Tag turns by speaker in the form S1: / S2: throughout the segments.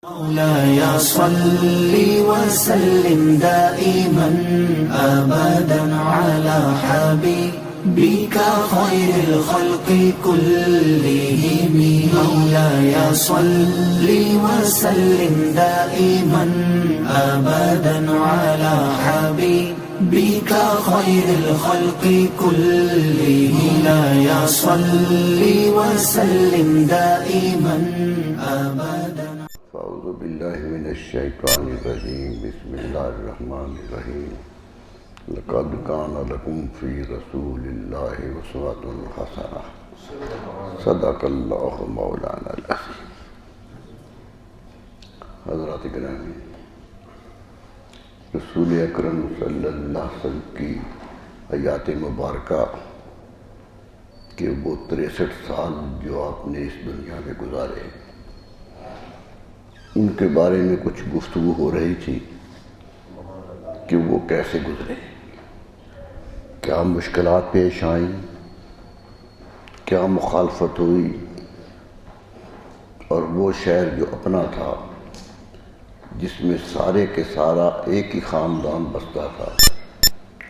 S1: مولاي صل وسلم دائما أبدا على حبيبك خير الخلق كلهم. مولاي صل وسلم دائما أبدا على حبيبك خير الخلق كلهم. مولاي صل وسلم دائما أبدا.
S2: اعوذ باللہ من الشیطان الرجیم. بسم اللہ الرحمن الرحیم. لقد کان لکم فی رسول اللہ اسوۃ حسنہ. صدق اللہ مولانا العظیم. حضرات گرامی، رسول اکرم صلی اللہ علیہ وسلم کی حیات مبارکہ کے وہ 63 سال جو آپ نے اس دنیا میں گزارے، ان کے بارے میں کچھ گفتگو ہو رہی تھی کہ وہ کیسے گزرے، کیا مشکلات پیش آئیں، کیا مخالفت ہوئی، اور وہ شہر جو اپنا تھا جس میں سارے کے سارا ایک ہی خاندان بستا تھا،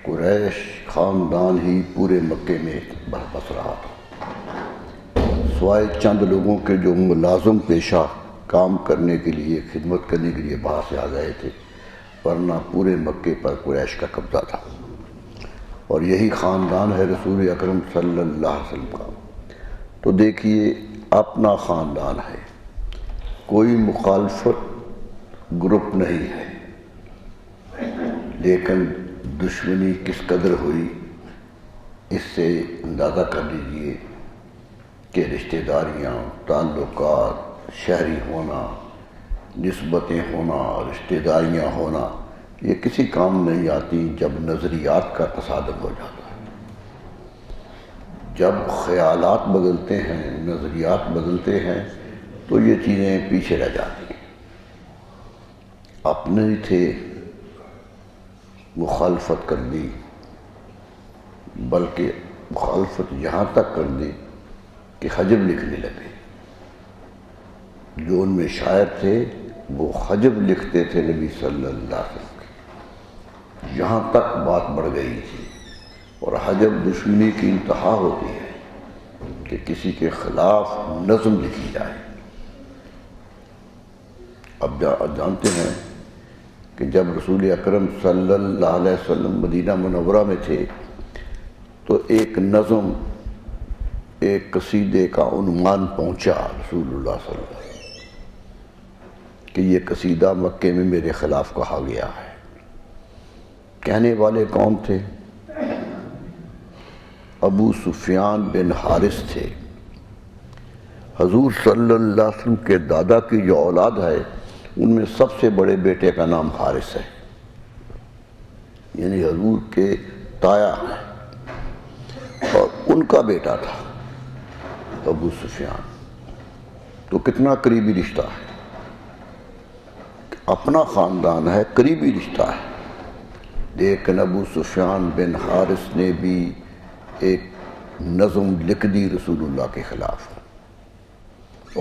S2: قریش خاندان ہی پورے مکے میں بس رہا تھا، سوائے چند لوگوں کے جو ملازم پیشہ کام کرنے کے لیے، خدمت کرنے کے لیے باہر سے آ گئے تھے، ورنہ پورے مکے پر قریش کا قبضہ تھا. اور یہی خاندان ہے رسول اکرم صلی اللہ علیہ وسلم کا. تو دیکھیے، اپنا خاندان ہے، کوئی مخالفت گروپ نہیں ہے، لیکن دشمنی کس قدر ہوئی اس سے اندازہ کر لیجئے کہ رشتہ داریاں، تعلقات، شہری ہونا، نسبتیں ہونا، رشتہ داریاں ہونا، یہ کسی کام نہیں آتی جب نظریات کا تصادم ہو جاتا ہے. جب خیالات بدلتے ہیں، نظریات بدلتے ہیں، تو یہ چیزیں پیچھے رہ جاتی ہیں. اپنے ہی تھے، مخالفت کر دی، بلکہ مخالفت یہاں تک کر دی کہ حجب لکھنے لگے. جو ان میں شاعر تھے وہ حجب لکھتے تھے نبی صلی اللہ علیہ وسلم کی. یہاں تک بات بڑھ گئی تھی. اور حجب دشمنی کی انتہا ہوتی ہے کہ کسی کے خلاف نظم لکھی جائے. اب جانتے ہیں کہ جب رسول اکرم صلی اللہ علیہ وسلم مدینہ منورہ میں تھے تو ایک نظم، ایک قصیدے کا عنوان پہنچا رسول اللہ صلی اللہ علیہ وسلم کہ یہ قصیدہ مکے میں میرے خلاف کہا گیا ہے. کہنے والے کون تھے؟ ابو سفیان بن حارث تھے. حضور صلی اللہ علیہ وسلم کے دادا کی جو اولاد ہے ان میں سب سے بڑے بیٹے کا نام حارث ہے، یعنی حضور کے تایا ہیں، اور ان کا بیٹا تھا ابو سفیان. تو کتنا قریبی رشتہ ہے، اپنا خاندان ہے، قریبی رشتہ ہے. لیکن ابو سفیان بن حارث نے بھی ایک نظم لکھ دی رسول اللہ کے خلاف.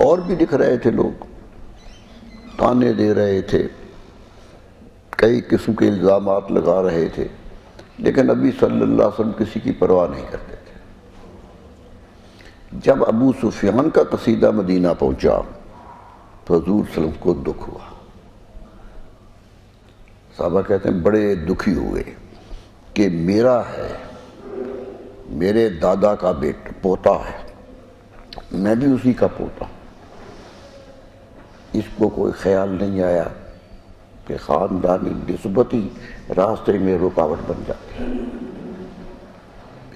S2: اور بھی لکھ رہے تھے لوگ، تانے دے رہے تھے، کئی قسم کے الزامات لگا رہے تھے، لیکن نبی صلی اللہ علیہ وسلم کسی کی پرواہ نہیں کرتے تھے. جب ابو سفیان کا قصیدہ مدینہ پہنچا تو حضور صلی اللہ علیہ وسلم کو دکھ ہوا. صحابہ کہتے ہیں بڑے دکھی ہوئے کہ میرا ہے، میرے دادا کا پوتا ہے، میں بھی اسی کا پوتا ہوں. اس کو کوئی خیال نہیں آیا کہ خاندانی نسبت ہی راستے میں رکاوٹ بن جاتی ہے.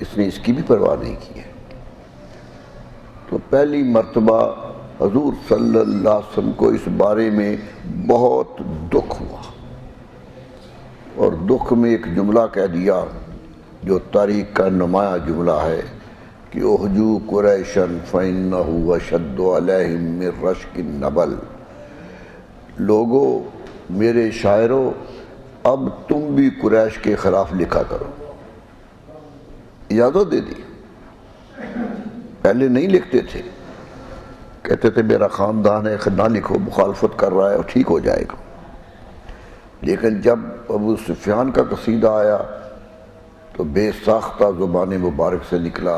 S2: اس نے اس کی بھی پرواہ نہیں کی ہے. تو پہلی مرتبہ حضور صلی اللہ علیہ وسلم کو اس بارے میں بہت دکھ ہوا، اور دکھ میں ایک جملہ کہہ دیا جو تاریخ کا نمایاں جملہ ہے کہ احجو قریشن فإنہ اشد علیہم من رشک النبل. لوگو، میرے شاعرو، اب تم بھی قریش کے خلاف لکھا کرو. اجازت دے دی. پہلے نہیں لکھتے تھے، کہتے تھے میرا خاندان ہے، نہ لکھو، مخالفت کر رہا ہے اور ٹھیک ہو جائے گا۔ لیکن جب ابو سفیان کا قصیدہ آیا تو بے ساختہ زبان مبارک سے نکلا،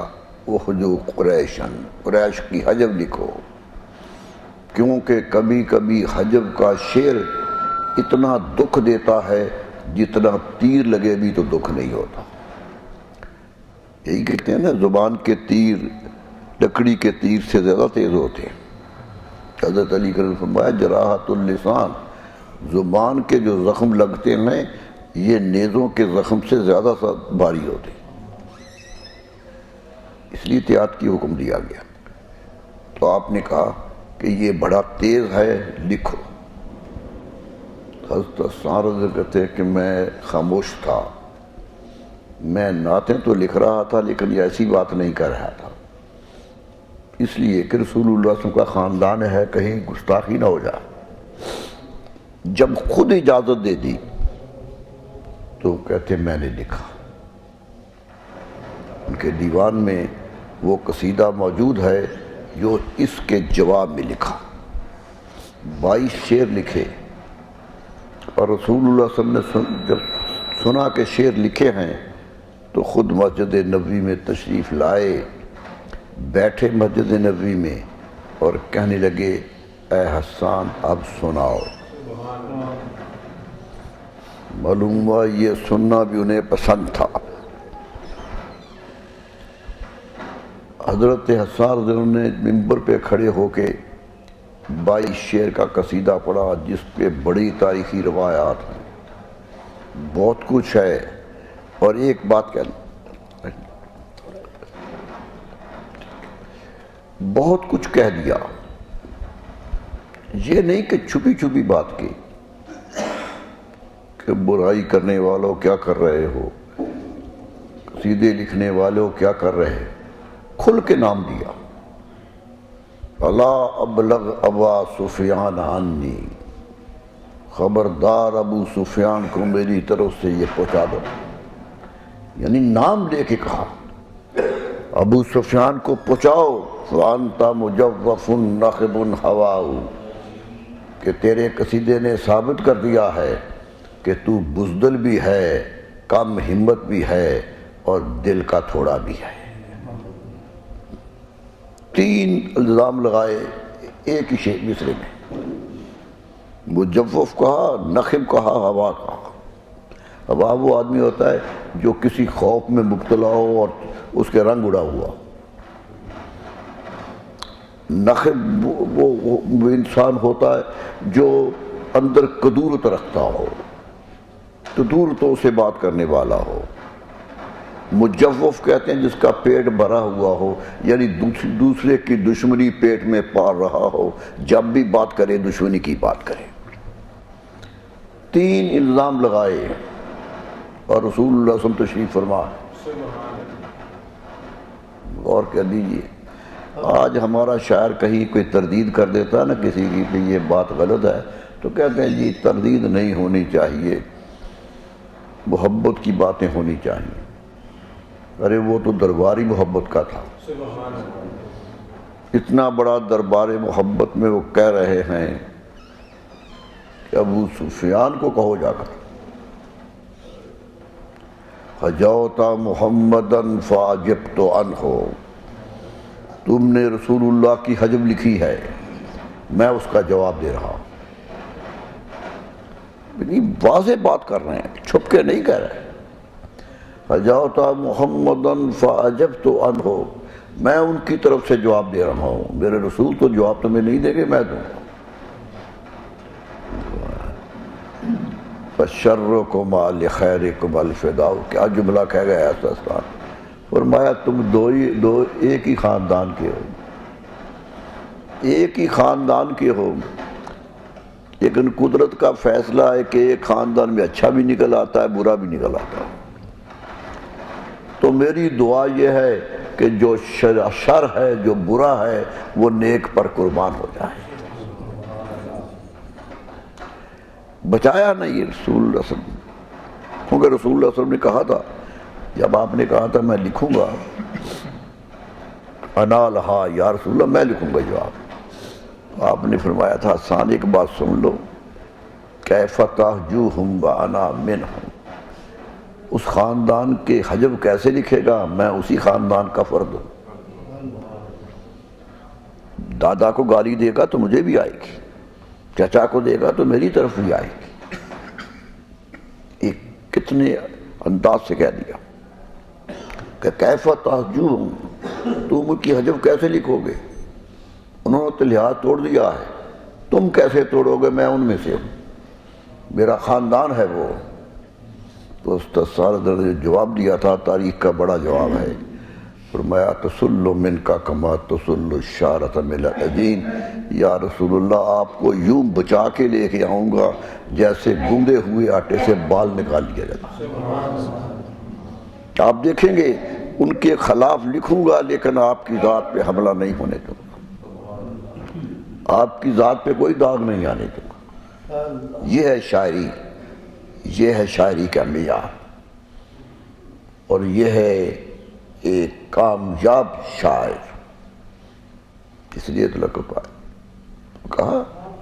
S2: اخجو قریشن، قریش کی حجب لکھو، کیونکہ کبھی کبھی حجب کا شعر اتنا دکھ دیتا ہے جتنا تیر لگے بھی تو دکھ نہیں ہوتا۔ یہی کہتے ہیں نا، زبان کے تیر لکڑی کے تیر سے زیادہ تیز ہوتے ہیں۔ حضرت علی کرم فرمایا جراحت اللسان، زبان کے جو زخم لگتے ہیں یہ نیزوں کے زخم سے زیادہ بھاری ہوتے ہیں، اس لیے احتیاط کی حکم دیا گیا۔ تو آپ نے کہا کہ یہ بڑا تیز ہے، لکھو۔ حضرت حسان کہتے ہیں کہ میں خاموش تھا، میں نعتیں تو لکھ رہا تھا لیکن یہ ایسی بات نہیں کر رہا تھا، اس لیے کہ رسول اللہ صلی اللہ علیہ وسلم کا خاندان ہے، کہیں گستاخی نہ ہو جائے۔ جب خود اجازت دے دی تو کہتے میں نے لکھا۔ ان کے دیوان میں وہ قصیدہ موجود ہے جو اس کے جواب میں لکھا، 22 شعر لکھے، اور رسول اللہ صلی اللہ علیہ وسلم جب سنا کہ شعر لکھے ہیں تو خود مسجد نبوی میں تشریف لائے، بیٹھے مسجد نبوی میں اور کہنے لگے اے حسان اب سناؤ۔ معلوم ہوا یہ سننا بھی انہیں پسند تھا۔ حضرت حسان رضی اللہ عنہ نے منبر پہ کھڑے ہو کے 22 شعر کا قصیدہ پڑھا، جس پہ بڑی تاریخی روایات ہیں، بہت کچھ ہے۔ اور ایک بات کہنا، بہت کچھ کہہ دیا، یہ نہیں کہ چھپی چھپی بات کی کہ برائی کرنے والوں کیا کر رہے ہو، قصیدے لکھنے والوں کیا کر رہے، کھل کے نام دیا۔ الا ابلغ ابا سفیان عنی، خبردار ابو سفیان کو میری طرف سے یہ پہنچا دو، یعنی نام لے کے کہا ابو سفیان کو پہنچاؤ۔ وانت مجوف نخب ہواؤ، کہ تیرے قصیدے نے ثابت کر دیا ہے کہ تو بزدل بھی ہے، کم ہمت بھی ہے اور دل کا تھوڑا بھی ہے۔ 3 الزام لگائے ایک ہی شعر مصرے میں، مجوف کہا، نخب کہا، ہوا کہا۔ ہوا وہ آدمی ہوتا ہے جو کسی خوف میں مبتلا ہو اور اس کے رنگ اڑا ہوا۔ نخب وہ انسان ہوتا ہے جو اندر کدورت رکھتا ہو، کدورتوں سے بات کرنے والا ہو۔ مجوف کہتے ہیں جس کا پیٹ بھرا ہوا ہو، یعنی دوسرے کی دشمنی پیٹ میں پال رہا ہو، جب بھی بات کرے دشمنی کی بات کرے۔ 3 الزام لگائے اور رسول اللہ صلی اللہ علیہ وسلم تشریف فرما۔ غور کر دیجئے، آج ہمارا شاعر کہیں کوئی تردید کر دیتا ہے نا کسی کی کہ یہ بات غلط ہے، تو کہتے ہیں جی تردید نہیں ہونی چاہیے، محبت کی باتیں ہونی چاہیے۔ ارے وہ تو درباری محبت کا تھا، اتنا بڑا دربار محبت میں وہ کہہ رہے ہیں کہ ابو سفیان کو کہو جا کر حجوت محمدن فعجبت عنہ، تم نے رسول اللہ کی حجب لکھی ہے، میں اس کا جواب دے رہا ہوں۔ واضح بات کر رہے ہیں، چھپ کے نہیں کہہ رہے۔ حجوت محمدن فعجبت عنہ، میں ان کی طرف سے جواب دے رہا ہوں، میرے رسول تو جواب تمہیں نہیں دے گے، میں دوں گا۔ فَشَرُّكُمْ لِخَيْرِكُمْ الْفِدَاءُ، کیا جملہ کہہ گیا ہے۔ فرمایا تم ایک ہی خاندان کے ہو، ایک ہی خاندان کے ہو، لیکن قدرت کا فیصلہ ہے کہ ایک خاندان میں اچھا بھی نکل آتا ہے، برا بھی نکل آتا ہے۔ تو میری دعا یہ ہے کہ جو شر ہے، جو برا ہے، وہ نیک پر قربان ہو جائے۔ بچایا نہیں رسول اللہ صلی اللہ علیہ وسلم، کیونکہ رسول اللہ صلی اللہ علیہ وسلم نے کہا تھا، جب آپ نے کہا تھا میں لکھوں گا، انا لہا یا رسول اللہ، میں لکھوں گا جواب۔ آپ نے فرمایا تھا حسان ایک بات سن لو، کیف تحجوہم وانا منہم، اس خاندان کے حجب کیسے لکھے گا، میں اسی خاندان کا فرد ہوں۔ دادا کو گالی دے گا تو مجھے بھی آئے گی، چچا کو دے گا تو میری طرف بھی آئے گی۔ ایک کتنے انداز سے کہہ دیا کہ کیف تحجوہم، تم ان کی حجب کیسے لکھو گے، انہوں نے تو لحاظ توڑ دیا ہے، تم کیسے توڑو گے، میں ان میں سے ہوں، میرا خاندان ہے وہ۔ تو استاد نے جواب دیا تھا، تاریخ کا بڑا جواب ہے، فرمایا تسل منک کما تسل الشعرۃ من العجین، یا رسول اللہ آپ کو یوں بچا کے لے کے آؤں گا جیسے گوندے ہوئے آٹے سے بال نکال لیا جاتا۔ آپ دیکھیں گے ان کے خلاف لکھوں گا لیکن آپ کی ذات پہ حملہ نہیں ہونے دوں گا، آپ کی ذات پہ کوئی داغ نہیں آنے دوں گا۔ یہ ہے شاعری، یہ ہے شاعری کا معیار، اور یہ ہے ایک کامیاب شاعر، اس لیے تو لقب پائے، کہا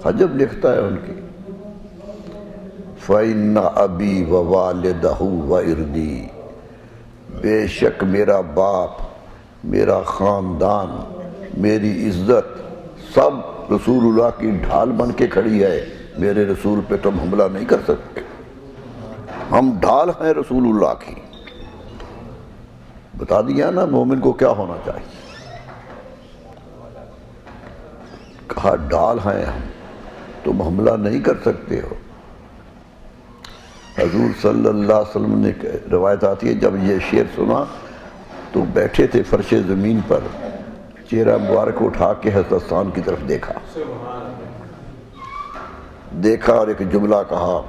S2: حجب لکھتا ہے ان کی، فَإِنَّ أَبِي وَوَالِدَهُ وَإِرْضِي، بے شک میرا باپ، میرا خاندان، میری عزت سب رسول اللہ کی ڈھال بن کے کھڑی ہے، میرے رسول پہ تم حملہ نہیں کر سکتے، ہم ڈھال ہیں رسول اللہ کی۔ بتا دیا نا مومن کو کیا ہونا چاہیے، کہا ڈھال ہیں ہم، تم حملہ نہیں کر سکتے ہو۔ حضور صلی اللہ علیہ وسلم نے روایت آتی ہے جب یہ شعر سنا تو بیٹھے تھے فرش زمین پر، چہرہ مبارک اٹھا کے حضرت حسان کی طرف دیکھا اور ایک جملہ کہا،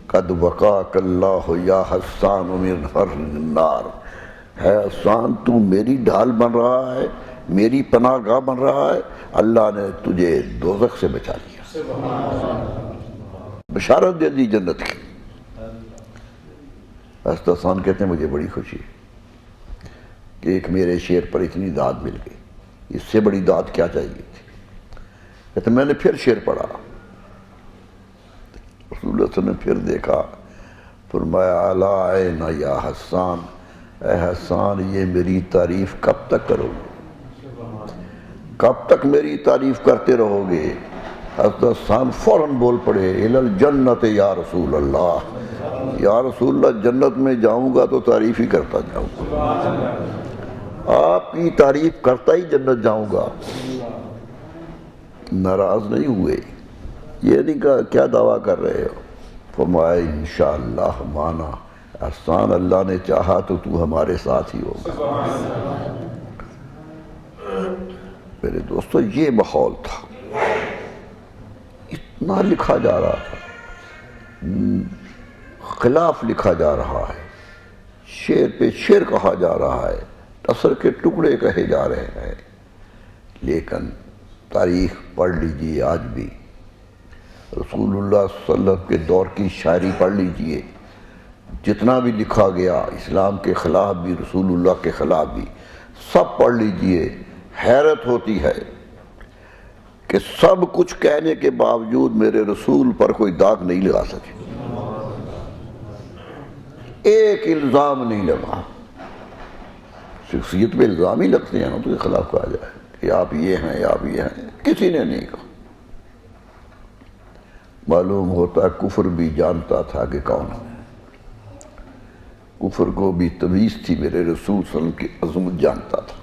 S2: قد وقاک اللہ یا حسان من حر النار، ہے حسان تو میری ڈھال بن رہا ہے، میری پناہ گاہ بن رہا ہے، اللہ نے تجھے دوزخ سے بچا لیا، بشارت دے دی جنت کی۔ حضرت حسان کہتے ہیں مجھے بڑی خوشی کہ ایک میرے شعر پر اتنی داد مل گئی، اس سے بڑی داد کیا چاہیے تھی۔ کہتے میں نے پھر شعر پڑھا، رسول اللہ صلی اللہ علیہ وسلم نے پھر دیکھا، فرمایا الا عین یا حسان، اے حسان یہ میری تعریف کب تک کرو گے، کب تک میری تعریف کرتے رہو گے۔ حضرت حسان فوراً بول پڑے، الی الجنت یا رسول اللہ، یا رسول اللہ جنت میں جاؤں گا تو تعریف ہی کرتا جاؤں گا، آپ کی تعریف کرتا ہی جنت جاؤں گا۔ ناراض نہیں ہوئے، یہ نہیں کہا کیا دعویٰ کر رہے ہو، فرمایا انشاءاللہ مانا، احسان اللہ نے چاہا تو تو ہمارے ساتھ ہی ہوگا۔ میرے دوستو یہ ماحول تھا، اتنا لکھا جا رہا تھا، خلاف لکھا جا رہا ہے، شعر پہ شعر کہا جا رہا ہے، اثر کے ٹکڑے کہے جا رہے ہیں، لیکن تاریخ پڑھ لیجئے آج بھی، رسول اللہ صلی اللہ علیہ وسلم کے دور کی شاعری پڑھ لیجئے، جتنا بھی لکھا گیا اسلام کے خلاف بھی رسول اللہ کے خلاف بھی سب پڑھ لیجئے، حیرت ہوتی ہے کہ سب کچھ کہنے کے باوجود میرے رسول پر کوئی داغ نہیں لگا سکے، ایک الزام نہیں لگا۔ شخصیت پہ الزام ہی لگتے ہیں تو کے خلاف کہا جائے کہ آپ یہ ہیں آپ یہ ہیں، کسی نے نہیں کہا۔ معلوم ہوتا کفر بھی جانتا تھا کہ کون ہے، کفر کو بھی تمیز تھی، میرے رسول صلی اللہ علیہ وسلم کی عظمت جانتا تھا۔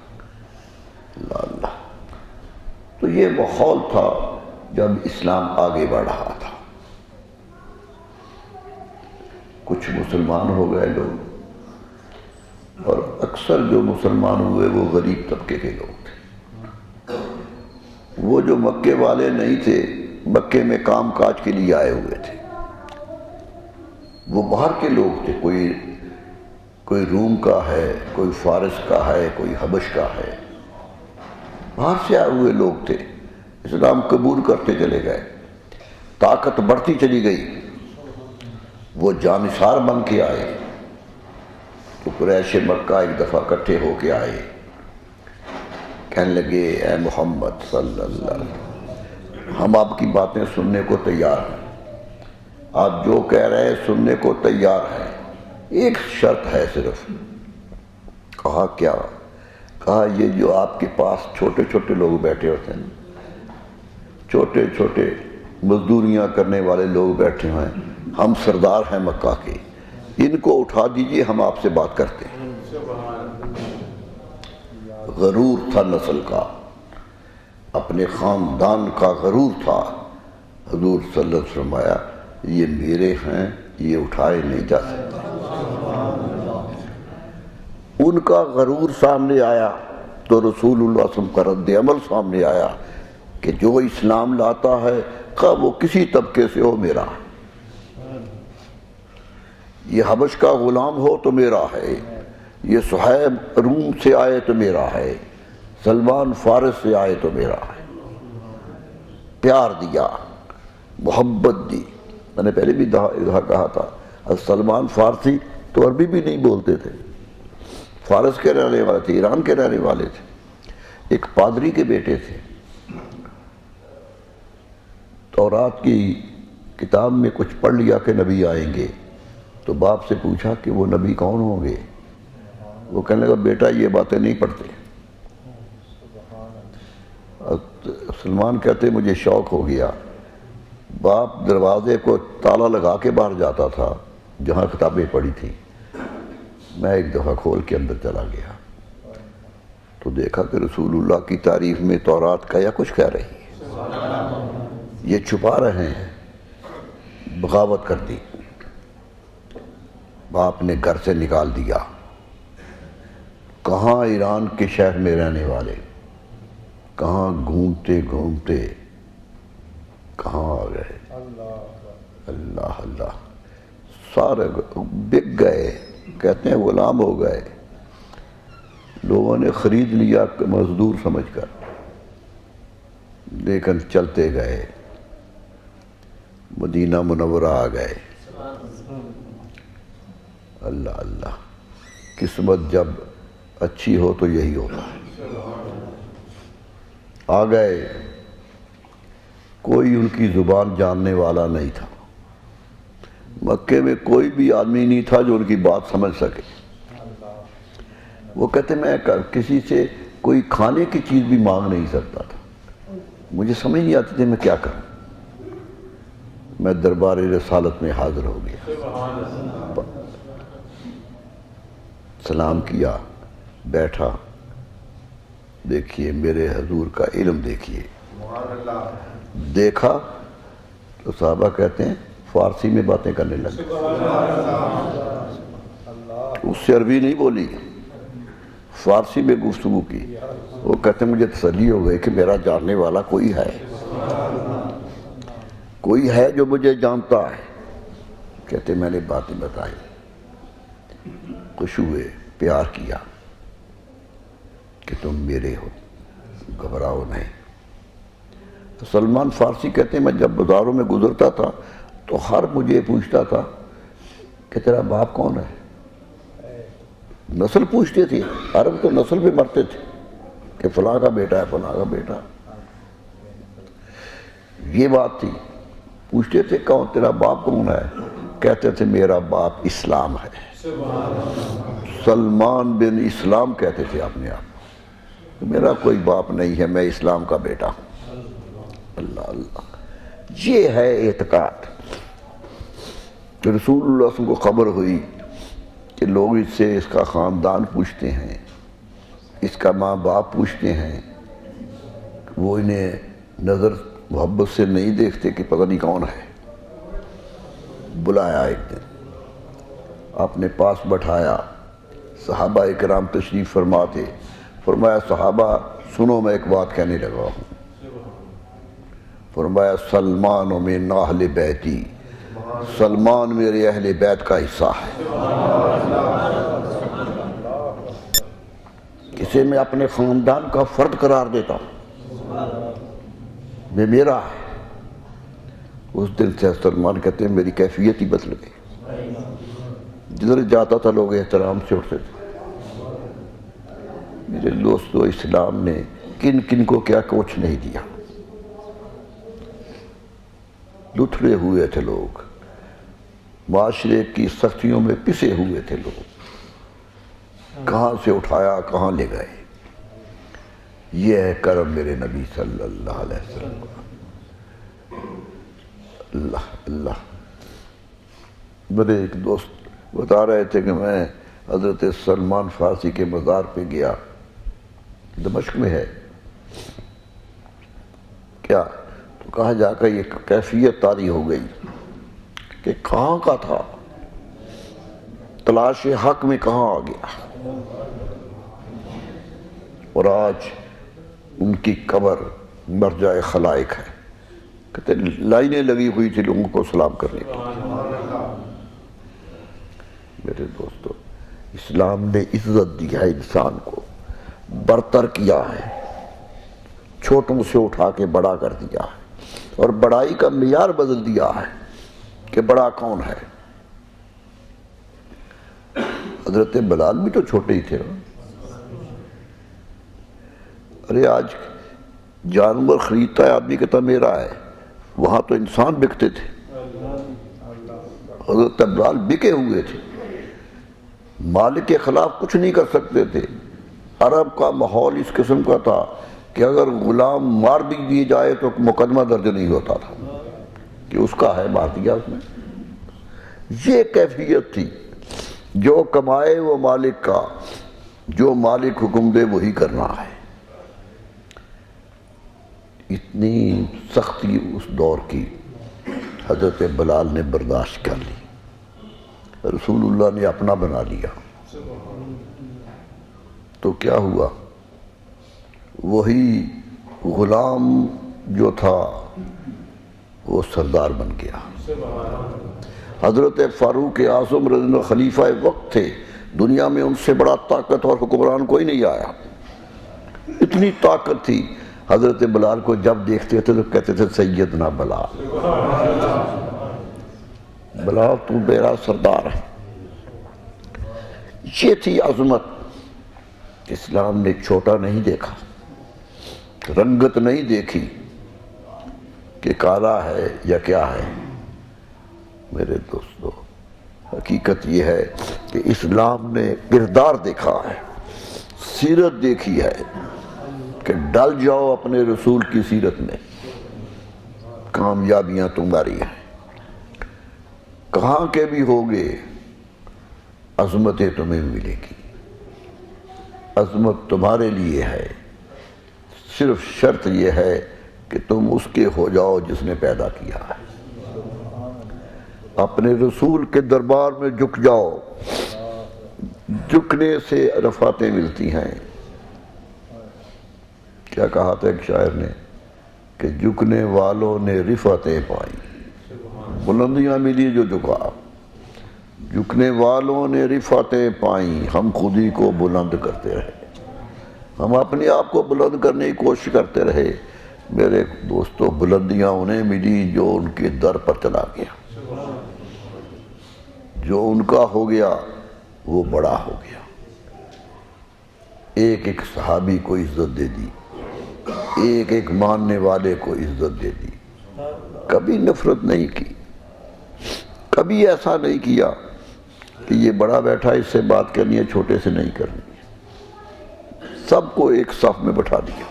S2: اللہ اللہ، تو یہ ماحول تھا جب اسلام آگے بڑھ رہا تھا۔ کچھ مسلمان ہو گئے لوگ، اور اکثر جو مسلمان ہوئے وہ غریب طبقے کے لوگ تھے، وہ جو مکے والے نہیں تھے، مکے میں کام کاج کے لیے آئے ہوئے تھے، وہ باہر کے لوگ تھے، کوئی روم کا ہے، کوئی فارس کا ہے، کوئی حبش کا ہے، باہر سے آئے ہوئے لوگ تھے، اسلام قبول کرتے چلے گئے، طاقت بڑھتی چلی گئی، وہ جانثار بن کے آئے، تو قریش مکہ ایک دفعہ اکٹھے ہو کے آئے کہنے لگے اے محمد صلی اللہ علیہ وسلم، ہم آپ کی باتیں سننے کو تیار ہیں، آپ جو کہہ رہے ہیں سننے کو تیار ہیں، ایک شرط ہے صرف۔ کہا کیا؟ کہا یہ جو آپ کے پاس چھوٹے چھوٹے لوگ بیٹھے ہوتے ہیں، چھوٹے چھوٹے مزدوریاں کرنے والے لوگ بیٹھے ہوئے ہیں، ہم سردار ہیں مکہ کے، ان کو اٹھا دیجئے، ہم آپ سے بات کرتے ہیں۔ غرور تھا نسل کا، اپنے خاندان کا غرور تھا۔ حضور صلی اللہ علیہ وسلم فرمایا یہ میرے ہیں، یہ اٹھائے نہیں جا سکتے۔ ان کا غرور سامنے آیا تو رسول اللہ صلی اللہ علیہ وسلم کا رد عمل سامنے آیا کہ جو اسلام لاتا ہے خواہ وہ کسی طبقے سے ہو میرا، یہ حبش کا غلام ہو تو میرا ہے، یہ صہیب روم سے آئے تو میرا ہے، سلمان فارس سے آئے تو میرا ہے۔ پیار دیا، محبت دی۔ میں نے پہلے بھی کہا تھا سلمان فارسی تو عربی بھی نہیں بولتے تھے، فارس کے رہنے والے تھے، ایران کے رہنے والے تھے، ایک پادری کے بیٹے تھے۔ تورات کی کتاب میں کچھ پڑھ لیا کہ نبی آئیں گے، تو باپ سے پوچھا کہ وہ نبی کون ہوں گے؟ وہ کہنے لگا بیٹا یہ باتیں نہیں پڑھتے۔ سلمان کہتے مجھے شوق ہو گیا، باپ دروازے کو تالا لگا کے باہر جاتا تھا جہاں کتابیں پڑھی تھیں، میں ایک دفعہ کھول کے اندر چلا گیا تو دیکھا کہ رسول اللہ کی تعریف میں تورات کا یا کچھ کہہ رہی ہے، یہ چھپا رہے ہیں۔ بغاوت کر دی، باپ نے گھر سے نکال دیا۔ کہاں ایران کے شہر میں رہنے والے، کہاں گھومتے گھومتے کہاں آ گئے، اللہ اللہ، سارے بک گئے، کہتے ہیں غلام ہو گئے، لوگوں نے خرید لیا مزدور سمجھ کر، لیکن چلتے گئے، مدینہ منورہ آ گئے۔ اللہ اللہ، قسمت جب اچھی ہو تو یہی ہوتا ہے۔ آ گئے، کوئی ان کی زبان جاننے والا نہیں تھا، مکے میں کوئی بھی آدمی نہیں تھا جو ان کی بات سمجھ سکے۔ وہ کہتے میں کسی سے کوئی کھانے کی چیز بھی مانگ نہیں سکتا تھا، مجھے سمجھ نہیں آتی تھی میں کیا کروں۔ میں دربار رسالت میں حاضر ہو گیا، سلام کیا، بیٹھا، دیکھیے میرے حضور کا علم دیکھیے۔ دیکھا تو صحابہ کہتے ہیں فارسی میں باتیں کرنے لگے، اس سے عربی نہیں بولی، فارسی میں گفتگو کی۔ وہ کہتے ہیں مجھے تسلی ہو گئی کہ میرا جاننے والا کوئی ہے، کوئی ہے جو مجھے جانتا ہے۔ کہتے میں نے باتیں بتائی، خوش ہوئے، پیار کیا کہ تم میرے ہو، گھبراؤ نہیں۔ تو سلمان فارسی کہتے ہیں میں جب بازاروں میں گزرتا تھا تو ہر مجھے پوچھتا تھا کہ تیرا باپ کون ہے، نسل پوچھتے تھے، عرب تو نسل پہ مرتے تھے کہ فلاں کا بیٹا ہے، فلاں کا بیٹا۔ یہ بات تھی، پوچھتے تھے کون تیرا باپ کون ہے، کہتے تھے میرا باپ اسلام ہے، سلمان بن اسلام کہتے تھے اپنے آپ، میرا کوئی باپ نہیں ہے، میں اسلام کا بیٹا ہوں۔ اللہ اللہ، یہ ہے اعتقاد۔ رسول اللہ صلی اللہ علیہ وسلم کو خبر ہوئی کہ لوگ اس سے اس کا خاندان پوچھتے ہیں، اس کا ماں باپ پوچھتے ہیں، وہ انہیں نظر محبت سے نہیں دیکھتے کہ پتہ نہیں کون ہے۔ بلایا ایک دن، اپنے پاس بٹھایا، صحابہ اکرام تشریف فرما تھے، فرمایا صحابہ سنو میں ایک بات کہنے لگا ہوں۔ فرمایا سلمان من اہل بیتی، سلمان میرے اہل بیت کا حصہ ہے۔ کسے میں اپنے خاندان کا فرد قرار دیتا ہوں، میں میرا ہے۔ اس دن سے سلمان کہتے ہیں میری کیفیت ہی بدل گئی، جدھر جاتا تھا لوگ احترام سے اٹھتے تھے۔ میرے دوستو، اسلام نے کن کن کو کیا کچھ نہیں دیا. لتھڑے ہوئے تھے لوگ، معاشرے کی سختیوں میں پسے ہوئے تھے لوگ، کہاں سے اٹھایا کہاں لے گئے. یہ ہے کرم میرے نبی صلی اللہ علیہ وسلم. اللہ اللہ. میرے ایک دوست بتا رہے تھے کہ میں حضرت سلمان فارسی کے مزار پہ گیا، دمشق میں ہے کیا، تو کہا جا کر یہ کیفیت طاری ہو گئی کہ کہاں کا تھا، تلاش حق میں کہاں آ گیا، اور آج ان کی قبر مرجع خلائق ہے. کہتے لائنیں لگی ہوئی تھی لوگوں کو سلام کرنے کی. میرے دوستو، اسلام نے عزت دی ہے، انسان کو برتر کیا ہے، چھوٹوں سے اٹھا کے بڑا کر دیا ہے، اور بڑائی کا معیار بدل دیا ہے کہ بڑا کون ہے. حضرت بلال بھی تو چھوٹے ہی تھے. ارے آج جانور خریدتا ہے آدمی کہتا میرا ہے، وہاں تو انسان بکتے تھے. حضرت بلال بکے ہوئے تھے، مالک کے خلاف کچھ نہیں کر سکتے تھے. عرب کا ماحول اس قسم کا تھا کہ اگر غلام مار بھی دیے جائے تو مقدمہ درج نہیں ہوتا تھا کہ اس کا ہے، مار دیا اس نے. یہ کیفیت تھی، جو کمائے وہ مالک کا، جو مالک حکم دے وہی کرنا ہے. اتنی سختی اس دور کی حضرت بلال نے برداشت کر لی، رسول اللہ نے اپنا بنا لیا. تو کیا ہوا، وہی غلام جو تھا وہ سردار بن گیا. حضرت فاروق اعظم رضی اللہ عنہ خلیفہ وقت تھے، دنیا میں ان سے بڑا طاقت اور حکمران کوئی نہیں آیا. اتنی طاقت تھی، حضرت بلال کو جب دیکھتے تھے تو کہتے تھے سیدنا بلال، بلال تو میرا سردار ہے. یہ تھی عظمت. اسلام نے چھوٹا نہیں دیکھا، رنگت نہیں دیکھی کہ کالا ہے یا کیا ہے. میرے دوستو، حقیقت یہ ہے کہ اسلام نے کردار دیکھا ہے، سیرت دیکھی ہے کہ ڈل جاؤ اپنے رسول کی سیرت میں، کامیابیاں تمہاری ہیں. کہاں کے بھی ہوگے عظمتیں تمہیں ملے گی. عظمت تمہارے لیے ہے، صرف شرط یہ ہے کہ تم اس کے ہو جاؤ جس نے پیدا کیا ہے. اپنے رسول کے دربار میں جھک جاؤ، جھکنے سے رفعتیں ملتی ہیں. کیا کہا تھا ایک شاعر نے کہ جھکنے والوں نے رفعتیں پائی، بلندیاں ملی جو جھکا. جھکنے والوں نے رفعتیں پائیں، ہم خود ہی کو بلند کرتے رہے، ہم اپنے آپ کو بلند کرنے کی کوشش کرتے رہے. میرے دوستو، بلندیاں انہیں ملی جو ان کے در پر چلا گیا. جو ان کا ہو گیا وہ بڑا ہو گیا. ایک ایک صحابی کو عزت دے دی، ایک ایک ماننے والے کو عزت دے دی. کبھی نفرت نہیں کی، کبھی ایسا نہیں کیا کہ یہ بڑا بیٹھا اس سے بات کرنی ہے، چھوٹے سے نہیں کرنی. سب کو ایک صف میں بٹھا دیا،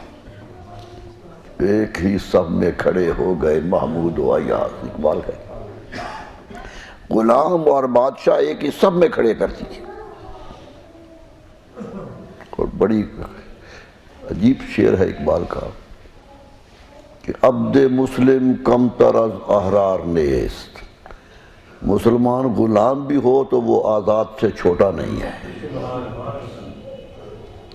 S2: ایک ہی صف میں کھڑے ہو گئے. محمود و ایاز اقبال ہے، غلام اور بادشاہ ایک ہی صف میں کھڑے کر دیے. اور بڑی عجیب شعر ہے اقبال کا کہ عبد مسلم کم تر از احرار نیست. مسلمان غلام بھی ہو تو وہ آزاد سے چھوٹا نہیں ہے.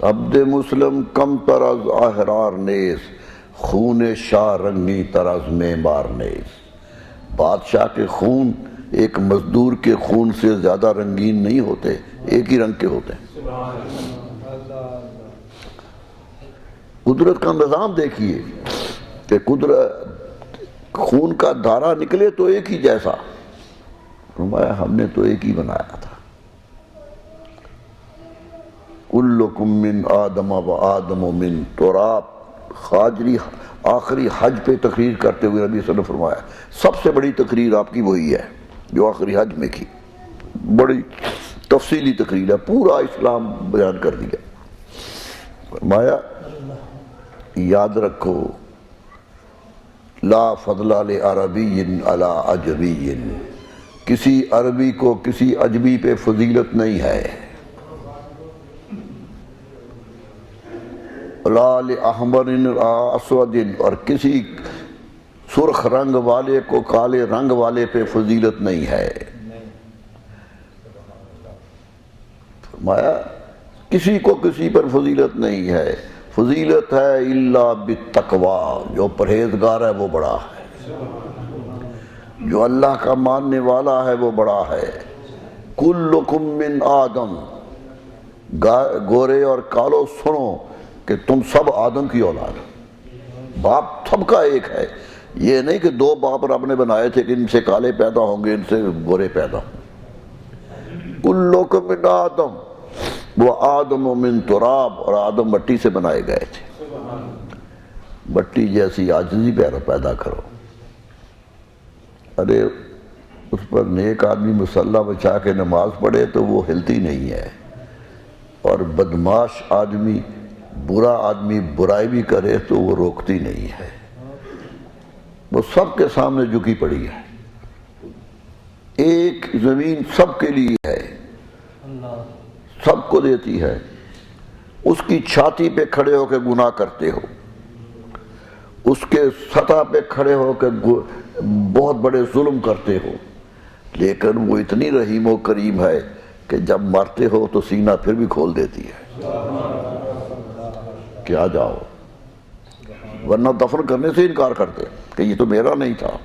S2: عبد مسلم کم تر از احرار نیست، خون شاہ رنگی تر از معمار نیست. بادشاہ کے خون ایک مزدور کے خون سے زیادہ رنگین نہیں ہوتے، ایک ہی رنگ کے ہوتے ہیں. قدرت کا نظام دیکھیے کہ قدرت خون کا دھارا نکلے تو ایک ہی جیسا. فرمایا ہم نے تو ایک ہی بنایا تھا. کلکم من آدم و آدم من تراب. خاجری آخری حج پہ تقریر کرتے ہوئے نبی صلی اللہ علیہ وسلم نے فرمایا سب سے بڑی تقریر آپ کی وہی ہے جو آخری حج میں کی، بڑی تفصیلی تقریر ہے، پورا اسلام بیان کر دیا۔ فرمایا یاد رکھو لا فضل لعربی علی عجمی، کسی عربی کو کسی عجمی پہ فضیلت نہیں ہے، لا لأحمر اسود، اور کسی سرخ رنگ والے کو کالے رنگ والے پہ فضیلت نہیں ہے۔ فرمایا کسی کو کسی پر فضیلت نہیں ہے، فضیلت ہے الا بالتقوی، جو پرہیزگار ہے وہ بڑا ہے، جو اللہ کا ماننے والا ہے وہ بڑا ہے۔ کلکم من آدم، گورے اور کالو سنو کہ تم سب آدم کی اولاد، باپ سب کا ایک ہے، یہ نہیں کہ دو باپ رب نے بنائے تھے کہ ان سے کالے پیدا ہوں گے ان سے گورے پیدا ہوں۔ کلکم من آدم وہ آدم من تراب، اور آدم مٹی سے بنائے گئے تھے، مٹی جیسی عاجزی پیدا کرو۔ ارے اس پر نیک آدمی مصلی بچھا کے نماز پڑھے تو وہ ہلتی نہیں ہے، اور بدماش آدمی برا آدمی برائی بھی کرے تو وہ روکتی نہیں ہے، وہ سب کے سامنے جھکی پڑی ہے۔ ایک زمین سب کے لیے ہے، سب کو دیتی ہے، اس کی چھاتی پہ کھڑے ہو کے گناہ کرتے ہو، اس کے سطح پہ کھڑے ہو کے بہت بڑے ظلم کرتے ہو، لیکن وہ اتنی رحیم و کریم ہے کہ جب مرتے ہو تو سینہ پھر بھی کھول دیتی ہے کہ آ جاؤ، ورنہ دفن کرنے سے انکار کرتے کہ یہ تو میرا نہیں تھا،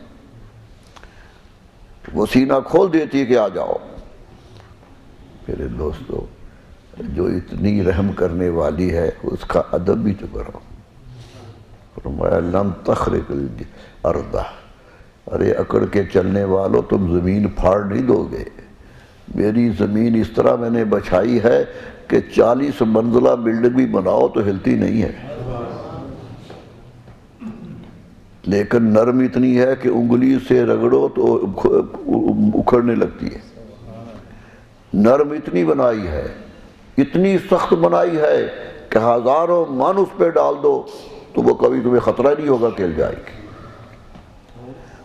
S2: وہ سینہ کھول دیتی ہے کہ آ جاؤ۔ میرے دوستو، جو اتنی رحم کرنے والی ہے اس کا ادب بھی تو کرو۔ فرمایا لن تخرق الارض، ارے اکڑ کے چلنے والوں تم زمین پھاڑ نہیں دو گے، میری زمین اس طرح میں نے بچھائی ہے کہ 40 منزلہ بلڈنگ بھی بناؤ تو ہلتی نہیں ہے، لیکن نرم اتنی ہے کہ انگلی سے رگڑو تو اکھڑنے لگتی ہے، نرم اتنی بنائی ہے، اتنی سخت بنائی ہے کہ ہزاروں من اس پہ ڈال دو تو وہ کبھی تمہیں خطرہ نہیں ہوگا کہ ہل جائے گی،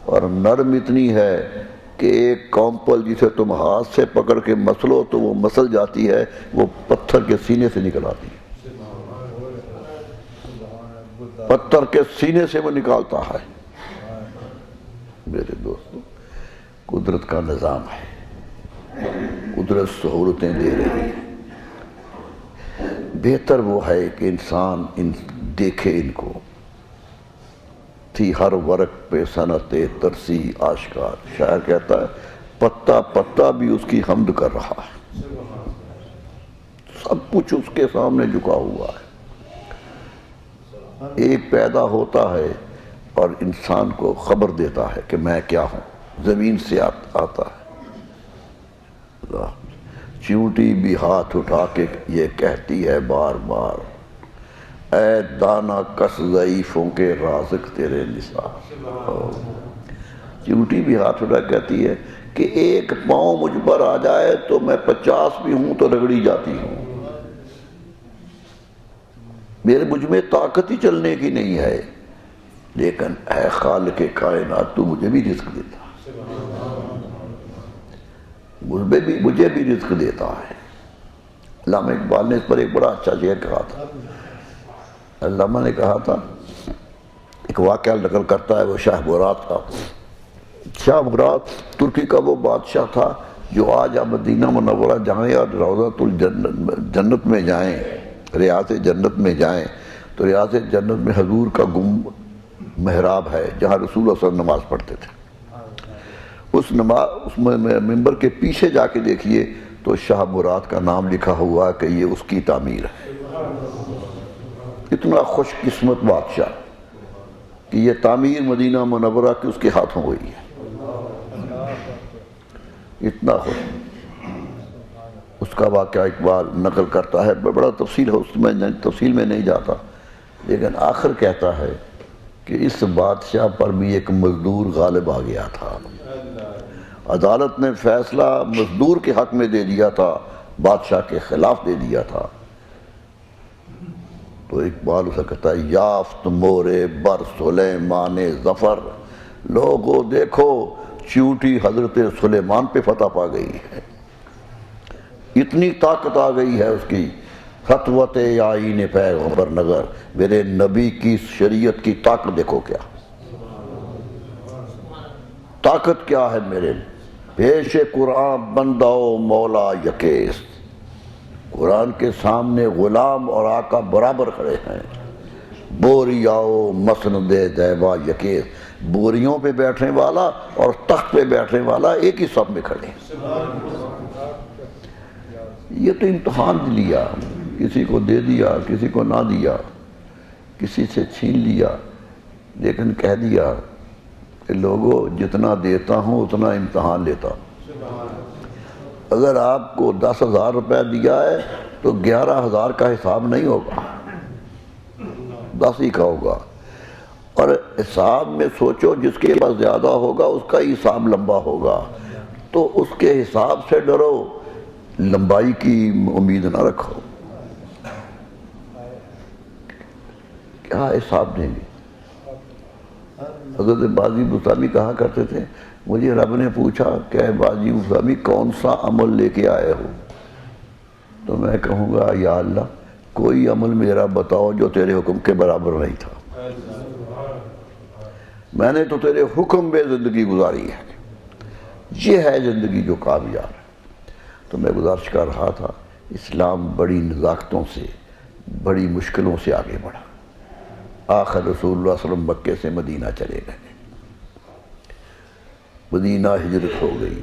S2: اور نرم اتنی ہے کہ ایک کونپل جسے تم ہاتھ سے پکڑ کے مسلو تو وہ مسل جاتی ہے، وہ پتھر کے سینے سے نکل آتی ہے، پتھر کے سینے سے وہ نکالتا ہے۔ میرے دوستو، قدرت کا نظام ہے، قدرت سہولتیں دے رہی ہے، بہتر وہ ہے کہ انسان دیکھے ان کو، تھی ہر ورق پہ صنعت ترسی آشکار، شاعر کہتا ہے پتا پتا بھی اس کی حمد کر رہا ہے، سب کچھ اس کے سامنے جھکا ہوا ہے۔ ایک پیدا ہوتا ہے اور انسان کو خبر دیتا ہے کہ میں کیا ہوں، زمین سے آتا ہے، چیونٹی بھی ہاتھ اٹھا کے یہ کہتی ہے بار بار، اے دانا کس ضعیفوں کے رازق تیرے نثار، چیونٹی بھی ہاتھ اٹھا کہتی ہے کہ ایک پاؤں مجھ پر آ جائے تو میں 50 بھی ہوں تو رگڑی جاتی ہوں، مجھ میں طاقت ہی چلنے کی نہیں ہے، لیکن اے خالق کائنات تو مجھے بھی رزق دیتا، مجھے بھی رزق دیتا ہے۔ علامہ اقبال نے اس پر ایک بڑا اچھا شعر کہا تھا، علامہ نے کہا تھا، ایک واقعہ نقل کرتا ہے وہ شاہ مراد کا، شاہ مراد ترکی کا وہ بادشاہ تھا جو آج آپ مدینہ منورہ جائیں اور روضۃ الجنت میں جائیں، ریاض جنت میں جائیں تو ریاض جنت میں حضور کا محراب ہے جہاں رسول اللہ صلی اللہ علیہ وسلم نماز پڑھتے تھے، اس ممبر کے پیچھے جا کے دیکھیے تو شاہ مراد کا نام لکھا ہوا کہ یہ اس کی تعمیر ہے۔ اتنا خوش قسمت بادشاہ کہ یہ تعمیر مدینہ منورہ کی اس کے ہاتھوں ہوئی ہے، اتنا خوش۔ اس کا واقعہ اقبال نقل کرتا ہے، بڑا تفصیل ہے، اس میں تفصیل میں نہیں جاتا، لیکن آخر کہتا ہے کہ اس بادشاہ پر بھی ایک مزدور غالب آ گیا تھا، عدالت نے فیصلہ مزدور کے حق میں دے دیا تھا، بادشاہ کے خلاف دے دیا تھا۔ تو اقبال اسے کہتا ہے یافت مورے بر سلیمان ظفر، لوگوں دیکھو چیونٹی حضرت سلیمان پہ فتح پا گئی ہے، اتنی طاقت آ گئی ہے اس کی، خطوت آئین پیغمبر نگر، میرے نبی کی شریعت کی طاقت دیکھو کیا طاقت کیا ہے میرے پیش قرآن بندہ و مولا یکیس، قرآن کے سامنے غلام اور آقا برابر کھڑے ہیں، بوریاؤ مسند دیبا یکیس، بوریوں پہ بیٹھنے والا اور تخت پہ بیٹھنے والا ایک ہی صف میں کھڑے ہیں۔ یہ تو امتحان لیا، کسی کو دے دیا کسی کو نہ دیا، کسی سے چھین لیا، لیکن کہہ دیا کہ لوگوں جتنا دیتا ہوں اتنا امتحان لیتا ہوں۔ اگر آپ کو 10,000 روپے دیا ہے تو 11,000 کا حساب نہیں ہوگا، 10 ہی کا ہوگا، اور حساب میں سوچو جس کے پاس زیادہ ہوگا اس کا ہی حساب لمبا ہوگا، تو اس کے حساب سے ڈرو، لمبائی کی امید نہ رکھو۔ کیا حساب دیں گے؟ حضرت باجی بستامی کہا کرتے تھے مجھے رب نے پوچھا کہ باجی بستامی کون سا عمل لے کے آئے ہو، تو میں کہوں گا یا اللہ کوئی عمل میرا بتاؤ جو تیرے حکم کے برابر نہیں تھا، میں نے تو تیرے حکم میں زندگی گزاری ہے، یہ ہے زندگی جو کامیاب ہے۔ تو میں گزارش کر رہا تھا اسلام بڑی نزاکتوں سے بڑی مشکلوں سے آگے بڑھا، آخر رسول اللہ صلی اللہ علیہ وسلم مکے سے مدینہ چلے گئے، مدینہ ہجرت ہو گئی،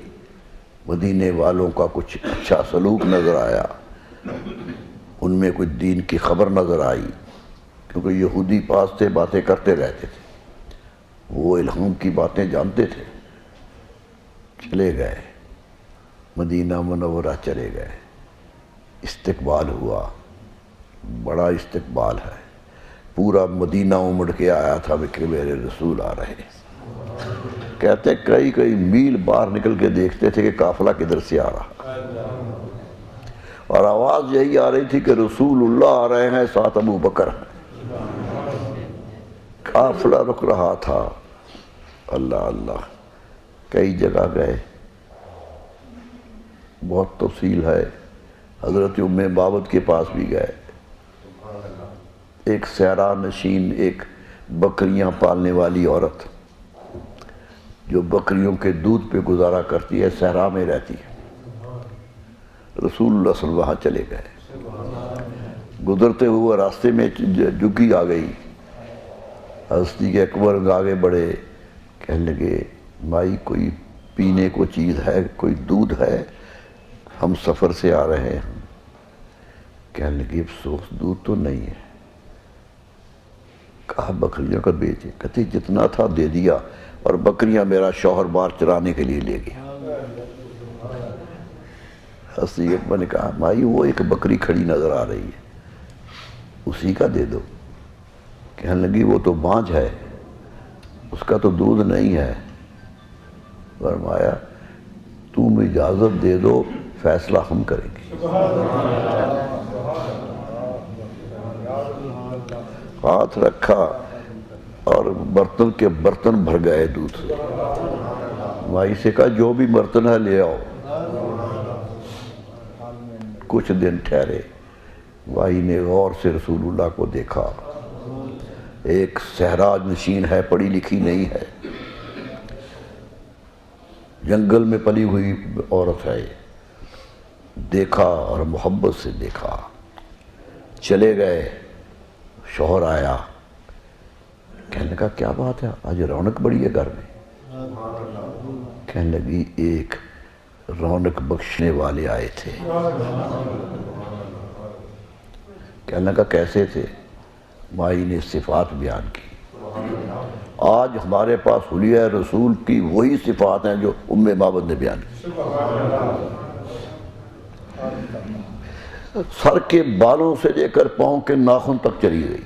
S2: مدینے والوں کا کچھ اچھا سلوک نظر آیا، ان میں کچھ دین کی خبر نظر آئی، کیونکہ یہودی پاس سے باتیں کرتے رہتے تھے، وہ الہام کی باتیں جانتے تھے، چلے گئے مدینہ منورہ چلے گئے، استقبال ہوا، بڑا استقبال ہے، پورا مدینہ امڑ کے آیا تھا کہ میرے رسول آ رہے ہیں، کہتے کئی کئی میل باہر نکل کے دیکھتے تھے کہ قافلہ کدھر سے آ رہا، اور آواز یہی آ رہی تھی کہ رسول اللہ آ رہے ہیں، ساتھ ابو بکر ہیں، قافلہ رک رہا تھا۔ اللہ اللہ، کئی جگہ گئے، بہت تفصیل ہے، حضرت ام بابت کے پاس بھی گئے، ایک صحرا نشین، ایک بکریاں پالنے والی عورت جو بکریوں کے دودھ پہ گزارا کرتی ہے، صحرا میں رہتی ہے، رسول اللہ صلی اللہ علیہ وسلم وہاں چلے گئے، گزرتے ہوئے راستے میں جگی آ گئی، حضرت اکبر آگے بڑھے، کہنے لگے مائی کوئی پینے کو چیز ہے، کوئی دودھ ہے، ہم سفر سے آ رہے ہیں۔ کہنے لگے افسوس دودھ تو نہیں ہے، کہا بکریوں کا بیچے، کہتے جتنا تھا دے دیا، اور بکریاں میرا شوہر بار چرانے کے لیے لے گیا۔ حضرت اکبر نے کہا بھائی وہ ایک بکری کھڑی نظر آ رہی ہے، اسی کا دے دو۔ کہنے لگی وہ تو بانجھ ہے، اس کا تو دودھ نہیں ہے۔ فرمایا تم اجازت دے دو، فیصلہ ہم کریں گے۔ ہاتھ رکھا اور برتن کے برتن بھر گئے دودھ سے، مائی سے کہا جو بھی برتن ہے لے آؤ۔ کچھ دن ٹھہرے، مائی نے غور سے رسول اللہ کو دیکھا، ایک صحرا نشین ہے، پڑھی لکھی نہیں ہے، جنگل میں پلی ہوئی عورت ہے، دیکھا اور محبت سے دیکھا، چلے گئے۔ شوہر آیا، کہنے لگا کیا بات ہے آج رونق بڑی ہے گھر میں؟ کہنے لگی ایک رونق بخشنے والے آئے تھے۔ کہنے لگا کیسے تھے؟ مائی نے صفات بیان کی، آج ہمارے پاس حلیہ رسول کی وہی صفات ہیں جو ام بابت نے بیان کی۔ سر کے بالوں سے لے کر پاؤں کے ناخن تک چلی گئی،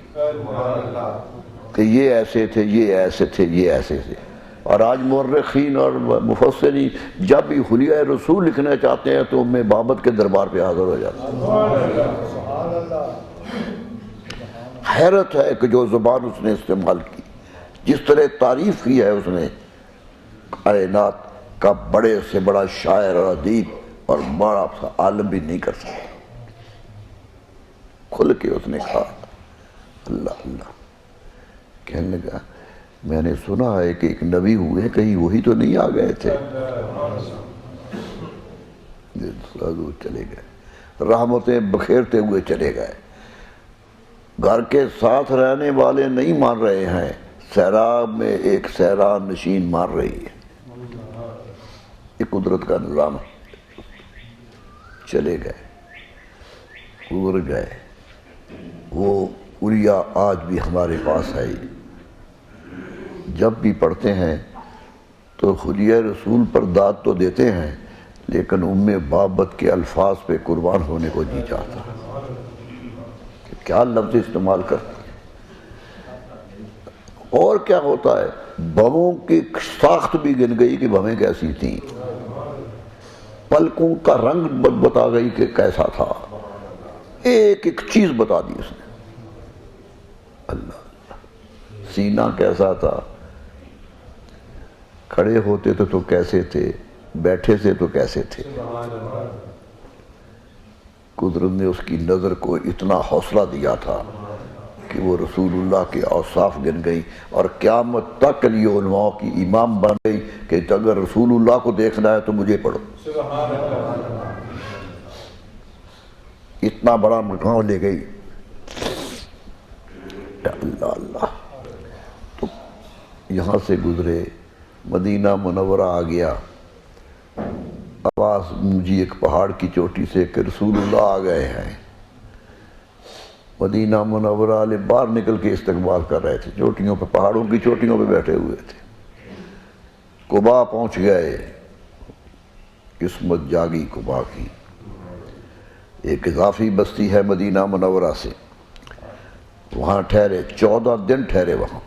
S2: کہ یہ ایسے تھے، یہ ایسے تھے، یہ ایسے تھے. اور آج مورخین اور مفسرین جب بھی حلیہ رسول لکھنا چاہتے ہیں تو میں بابت کے دربار پہ حاضر ہو جاتا ہوں. حیرت ہے کہ جو زبان اس نے استعمال کی، جس طرح تعریف کی ہے اس نے کائنات کا بڑے سے بڑا شاعر اور ادیب اور بڑا سا عالم بھی نہیں کر سکتا. کھل کے اس نے کہا اللہ اللہ. کہنے لگا میں نے سنا ہے کہ ایک نبی ہوئے، کہیں وہی تو نہیں آ گئے تھے؟ حضور چلے گئے، رحمتیں بکھیرتے ہوئے چلے گئے. گھر کے ساتھ رہنے والے نہیں مان رہے ہیں، سیراب میں ایک سیران نشین مار رہی ہے. یہ قدرت کا نظام ہے. چلے گئے، گزر گئے. وہ اولیا آج بھی ہمارے پاس ہے. جب بھی پڑھتے ہیں تو حلیہ رسول پر داد تو دیتے ہیں، لیکن بابت کے الفاظ پہ قربان ہونے کو جی چاہتا ہے. کیا لفظ استعمال کرتے ہیں. اور کیا ہوتا ہے، بموں کی ساخت بھی گن گئی کہ بمیں کیسی تھیں، پلکوں کا رنگ بتا گئی کہ کیسا تھا، ایک ایک چیز بتا دی اس نے. اللہ اللہ. سینہ کیسا تھا، کھڑے ہوتے تھے تو کیسے تھے، بیٹھے تھے تو کیسے تھے. قدرت نے اس کی نظر کو اتنا حوصلہ دیا تھا کہ وہ رسول اللہ کے اوصاف گن گئی، اور قیامت تک یہ علماء کی امام بن گئی کہ اگر رسول اللہ کو دیکھنا ہے تو مجھے پڑھو. اتنا بڑا مقام لے گئی. اللہ اللہ. تو یہاں سے گزرے، مدینہ منورہ آ گیا. آواز مجھے ایک پہاڑ کی چوٹی سے کہ رسول اللہ آ گئے ہیں. مدینہ منورہ والے باہر نکل کے استقبال کر رہے تھے. چوٹیوں پہ، پہاڑوں کی چوٹیوں پہ بیٹھے ہوئے تھے. قباء پہنچ گئے. قسمت جاگی قباء کی. ایک اضافی بستی ہے مدینہ منورہ سے، وہاں ٹھہرے. 14 دن ٹھہرے وہاں.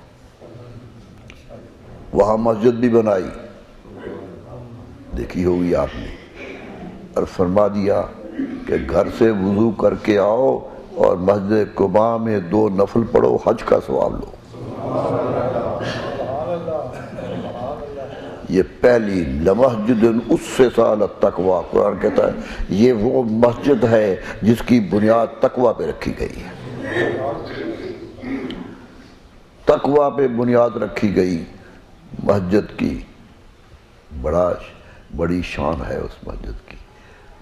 S2: وہاں مسجد بھی بنائی، دیکھی ہوگی آپ نے، اور فرما دیا کہ گھر سے وضو کر کے آؤ اور مسجد قباء میں 2 نفل پڑھو، حج کا ثواب لو. یہ پہلی لمسجد اسست علی التقوی، قرآن کہتا ہے یہ وہ مسجد ہے جس کی بنیاد تقوی پہ رکھی گئی ہے. تقوی پہ بنیاد رکھی گئی مسجد کی. بڑی شان ہے اس مسجد کی،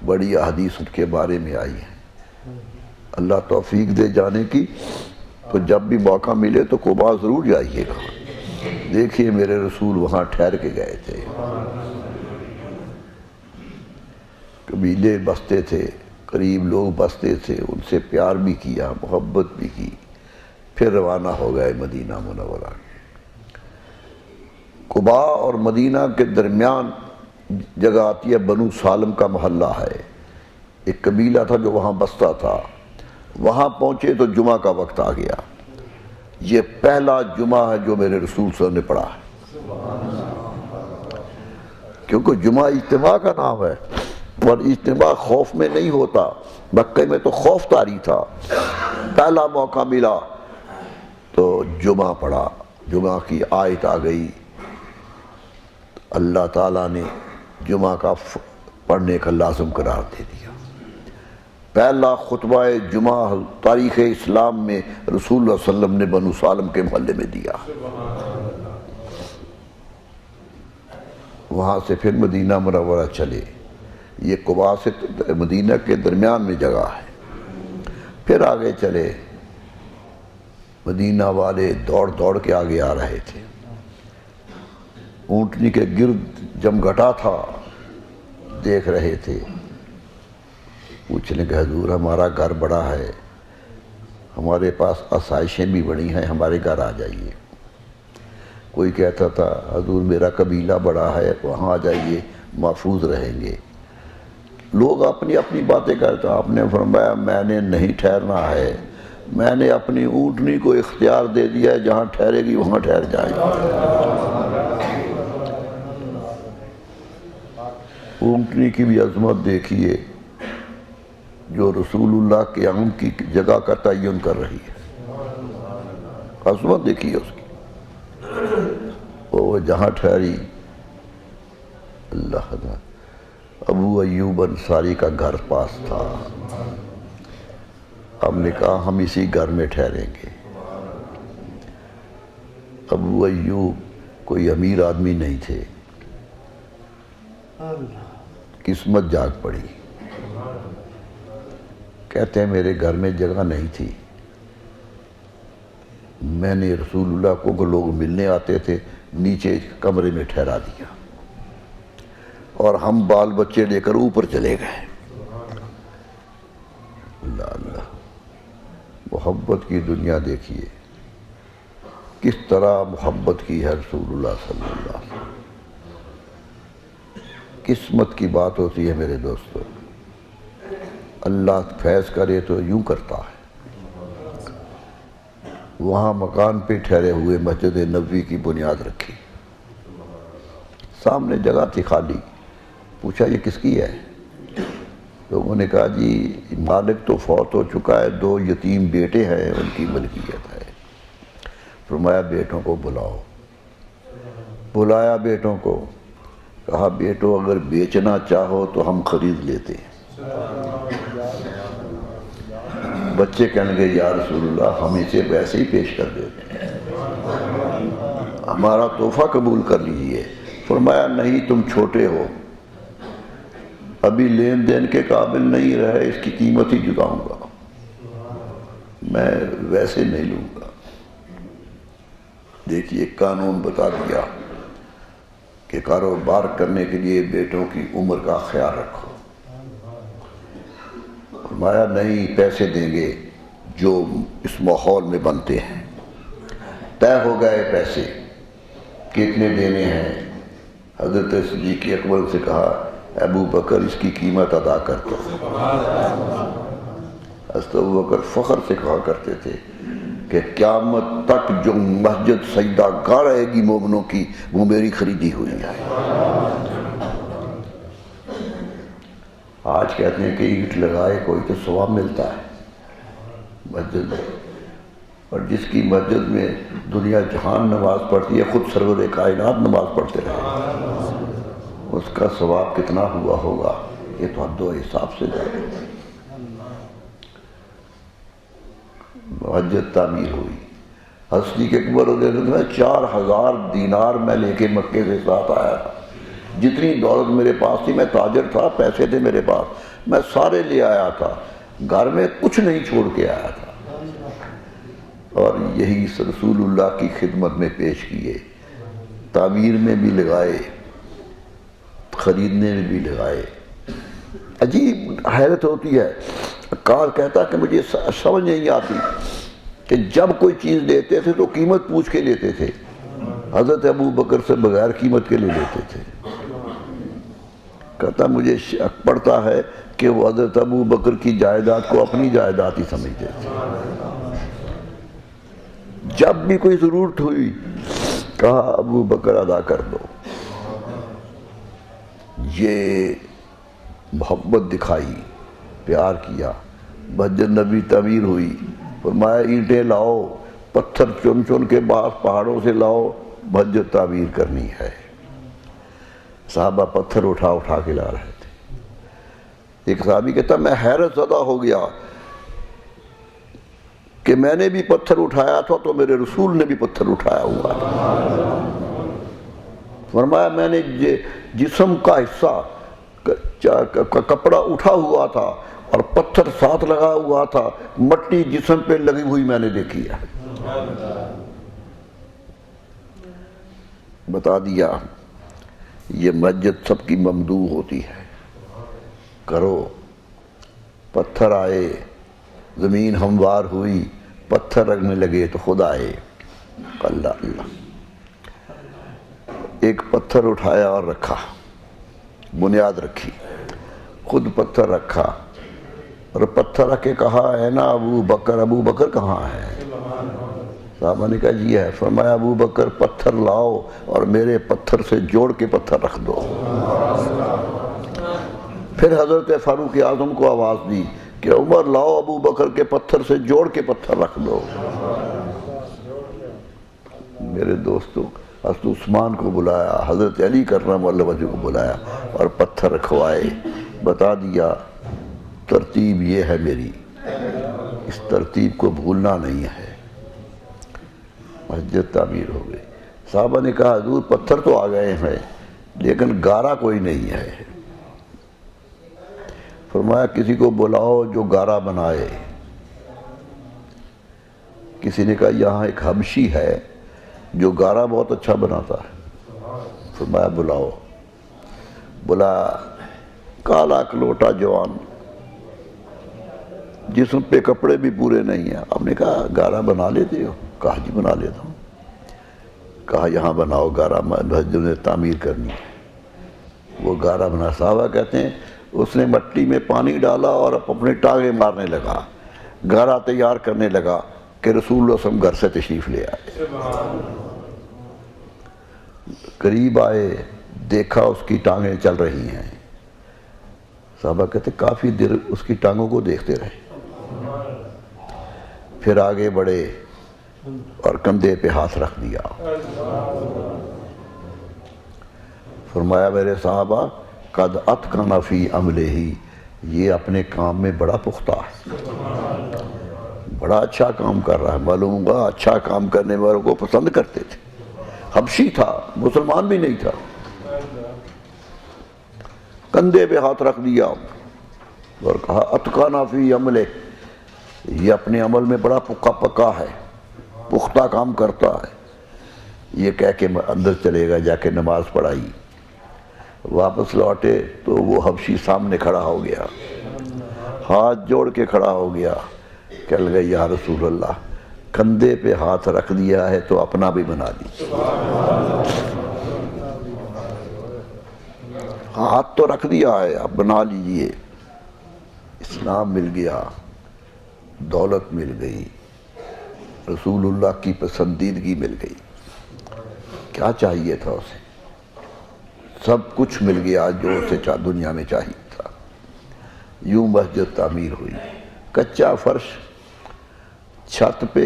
S2: بڑی احادیث ان کے بارے میں آئی ہیں. اللہ توفیق دے جانے کی. تو جب بھی موقع ملے تو قباء ضرور جائیے گا. دیکھیے میرے رسول وہاں ٹھہر کے گئے تھے. قبیلے بستے تھے، قریب لوگ بستے تھے، ان سے پیار بھی کیا، محبت بھی کی. پھر روانہ ہو گئے مدینہ منورہ. قباء اور مدینہ کے درمیان جگہ آتی ہے، بنو سالم کا محلہ ہے. ایک قبیلہ تھا جو وہاں بستا تھا. وہاں پہنچے تو جمعہ کا وقت آ گیا. یہ پہلا جمعہ ہے جو میرے رسول صلی اللہ علیہ وسلم نے پڑھا ہے، کیونکہ جمعہ اجتماع کا نام ہے، اور اجتماع خوف میں نہیں ہوتا. مکہ میں تو خوف طاری تھا. پہلا موقع ملا تو جمعہ پڑھا. جمعہ کی آیت آ گئی. اللہ تعالیٰ نے جمعہ کا پڑھنے کا لازم قرار دے دیا. پہلا خطبہ جمعہ تاریخ اسلام میں رسول اللہ صلی اللہ علیہ وسلم نے بنو سالم کے محلے میں دیا. وہاں سے پھر مدینہ منورہ چلے. یہ قباء سے مدینہ کے درمیان میں جگہ ہے. پھر آگے چلے. مدینہ والے دوڑ دوڑ کے آگے آ رہے تھے. اونٹنی کے گرد جمگھٹا تھا، دیکھ رہے تھے. پوچھنے کہ حضور ہمارا گھر بڑا ہے، ہمارے پاس آسائشیں بھی بڑی ہیں، ہمارے گھر آ جائیے. کوئی کہتا تھا حضور میرا قبیلہ بڑا ہے، وہاں آ جائیے، محفوظ رہیں گے. لوگ اپنی اپنی باتیں کرتے. آپ نے فرمایا میں نے نہیں ٹھہرنا ہے، میں نے اپنی اونٹنی کو اختیار دے دیا ہے، جہاں ٹھہرے گی وہاں ٹھہر جائے گی۔ اونٹنی کی بھی عظمت دیکھیے جو رسول اللہ کے قیام کی جگہ کا تعین کر رہی ہے، عظمت دیکھیے اس کی، وہ جہاں ٹھہری۔ اللہ اللہ، ابو ایوب انصاری کا گھر پاس تھا، ہم نے کہا ہم اسی گھر میں ٹھہریں گے۔ ابو ایوب کوئی امیر آدمی نہیں تھے، قسمت جاگ پڑی۔ کہتے ہیں میرے گھر میں جگہ نہیں تھی، میں نے رسول اللہ کو لوگ ملنے آتے تھے نیچے کمرے میں ٹھہرا دیا، اور ہم بال بچے لے کر اوپر چلے گئے۔ اللہ اللہ، محبت کی دنیا دیکھیے کس طرح محبت کی ہے رسول اللہ صلی اللہ علیہ وسلم۔ قسمت کی بات ہوتی ہے میرے دوستو، اللہ فیض کرے تو یوں کرتا ہے۔ وہاں مکان پہ ٹھہرے ہوئے مسجد نبوی کی بنیاد رکھی، سامنے جگہ تھی خالی، پوچھا یہ کس کی ہے؟ لوگوں نے کہا جی مالک تو فوت ہو چکا ہے، 2 یتیم بیٹے ہیں ان کی ملکیت ہے۔ فرمایا بیٹوں کو بلاؤ، بلایا بیٹوں کو، کہا بیٹو اگر بیچنا چاہو تو ہم خرید لیتے ہیں۔ بچے کہنے لگے یا رسول اللہ ہم اسے پیسے ہی پیش کر دیتے ہیں، ہمارا تحفہ قبول کر لیجئے۔ فرمایا نہیں تم چھوٹے ہو، ابھی لین دین کے قابل نہیں رہے، اس کی قیمت ہی جٹاؤں گا، میں ویسے نہیں لوں گا۔ دیکھیے قانون بتا دیا کہ کاروبار کرنے کے لیے بیٹوں کی عمر کا خیال رکھو۔ فرمایا نہیں پیسے دیں گے جو اس ماحول میں بنتے ہیں۔ طے ہو گئے پیسے کتنے دینے ہیں۔ حضرت صدیق اکبر سے کہا ابو بکر اس کی قیمت ادا کر دو۔ حضرت ابو بکر فخر سے کہا کرتے تھے کہ قیامت تک جو مسجد سجدہ گاہ رہے گی مومنوں کی وہ میری خریدی ہوئی ہے۔ آج کہتے ہیں کہ اینٹ لگائے کوئی تو ثواب ملتا ہے مسجد میں، اور جس کی مسجد میں دنیا جہان نماز پڑھتی ہے، خود سرور کائنات نماز پڑھتے رہے، اس کا ثواب کتنا ہوا ہوگا یہ تو حد و حساب سے زیادہ۔ مسجد تعمیر ہوئی، صدیق اکبر رضی اللہ عنہ 4000 دینار میں لے کے مکے سے ساتھ آیا تھا۔ جتنی دولت میرے پاس تھی، میں تاجر تھا، پیسے تھے میرے پاس، میں سارے لے آیا تھا، گھر میں کچھ نہیں چھوڑ کے آیا تھا، اور یہی رسول اللہ کی خدمت میں پیش کیے، تعمیر میں بھی لگائے، خریدنے میں بھی لگائے۔ عجیب حیرت ہوتی ہے، کال کہتا کہ مجھے سمجھ نہیں آتی کہ جب کوئی چیز لیتے تھے تو قیمت پوچھ کے لیتے تھے، حضرت ابو بکر سے بغیر قیمت کے لے لیتے تھے۔ کہتا مجھے شک پڑتا ہے کہ وہ حضرت ابو بکر کی جائیداد کو اپنی جائیداد ہی سمجھتے تھے۔ جب بھی کوئی ضرورت ہوئی کہا ابو بکر ادا کر دو۔ یہ محبت دکھائی، پیار کیا۔ مسجد نبی تعمیر ہوئی، فرمایا اینٹیں لاؤ، پتھر چن چن کے بعض پہاڑوں سے لاؤ، مسجد تعمیر کرنی ہے۔ صحابہ پتھر اٹھا اٹھا کے لا رہے تھے۔ ایک صحابی کہتا میں حیرت زدہ ہو گیا کہ میں نے بھی پتھر اٹھایا تھا تو میرے رسول نے بھی پتھر اٹھایا ہوا تھا۔ فرمایا میں نے جسم کا حصہ کپڑا اٹھا ہوا تھا اور پتھر ساتھ لگا ہوا تھا، مٹی جسم پہ لگی ہوئی میں نے دیکھی ہے۔ بتا دیا یہ مسجد سب کی ممدوح ہوتی ہے، کرو۔ پتھر آئے، زمین ہموار ہوئی، پتھر رگنے لگے تو خود آئے۔ اللہ اللہ، ایک پتھر اٹھایا اور رکھا، بنیاد رکھی، خود پتھر رکھا، اور پتھر رکھ کے کہا ہے نا ابو بکر کہاں ہے؟ صحابہ نے کہا جی ہے۔ فرمایا ابو بکر پتھر لاؤ اور میرے پتھر سے جوڑ کے پتھر رکھ دو۔ پھر حضرت فاروق اعظم کو آواز دی کہ عمر لاؤ ابو بکر کے پتھر سے جوڑ کے پتھر رکھ دو۔ میرے دوستوں، حضرت عثمان کو بلایا، حضرت علی کرم اللہ وجہ کو بلایا اور پتھر رکھوائے، بتا دیا ترتیب یہ ہے میری، اس ترتیب کو بھولنا نہیں ہے۔ مسجد تعمیر ہو گئی۔ صحابہ نے کہا حضور پتھر تو آ گئے ہیں لیکن گارا کوئی نہیں ہے۔ فرمایا کسی کو بلاؤ جو گارا بنائے۔ کسی نے کہا یہاں ایک حبشی ہے جو گارا بہت اچھا بناتا ہے۔ فرمایا بلاؤ۔ بلایا، کالا کلوٹا جوان، جسم پہ کپڑے بھی پورے نہیں ہیں۔ آپ نے کہا گارا بنا لیتے ہو؟ کہا جی بنا لیتا ہوں۔ کہا یہاں بناؤ گارا، مسجد میں تعمیر کرنی ہے۔ وہ گارا بنا۔ صحابہ کہتے ہیں اس نے مٹی میں پانی ڈالا اور اپنے ٹانگیں مارنے لگا، گارا تیار کرنے لگا کہ رسول اللہ صلی اللہ علیہ وسلم گھر سے تشریف لے آئے۔ قریب آئے، دیکھا اس کی ٹانگیں چل رہی ہیں۔ صحابہ کہتے کافی دیر اس کی ٹانگوں کو دیکھتے رہے، پھر آگے بڑھے اور کندھے پہ ہاتھ رکھ دیا۔ فرمایا میرے صحابہ قد اتقن فی عملہ، یہ اپنے کام میں بڑا پختہ ہے، بڑا اچھا کام کر رہا ہے۔ معلوم ہوا اچھا کام کرنے والوں کو پسند کرتے تھے۔ حبشی تھا، مسلمان بھی نہیں تھا۔ کندھے پہ ہاتھ رکھ دیا اور کہا اتقن فی عملہ، یہ اپنے عمل میں بڑا پکا ہے، پختہ کام کرتا ہے۔ یہ کہہ کے اندر چلے گا، جا کے نماز پڑھائی۔ واپس لوٹے تو وہ حبشی سامنے کھڑا ہو گیا، ہاتھ جوڑ کے کھڑا ہو گیا، کہنے لگا یا رسول اللہ کندھے پہ ہاتھ رکھ دیا ہے تو اپنا بھی بنا دی۔ ہاتھ تو رکھ دیا ہے، اب بنا لیجئے۔ اسلام مل گیا، دولت مل گئی، رسول اللہ کی پسندیدگی مل گئی۔ کیا چاہیے تھا اسے؟ سب کچھ مل گیا جو اسے دنیا میں چاہیے تھا۔ یوں مسجد تعمیر ہوئی، کچا فرش، چھت پہ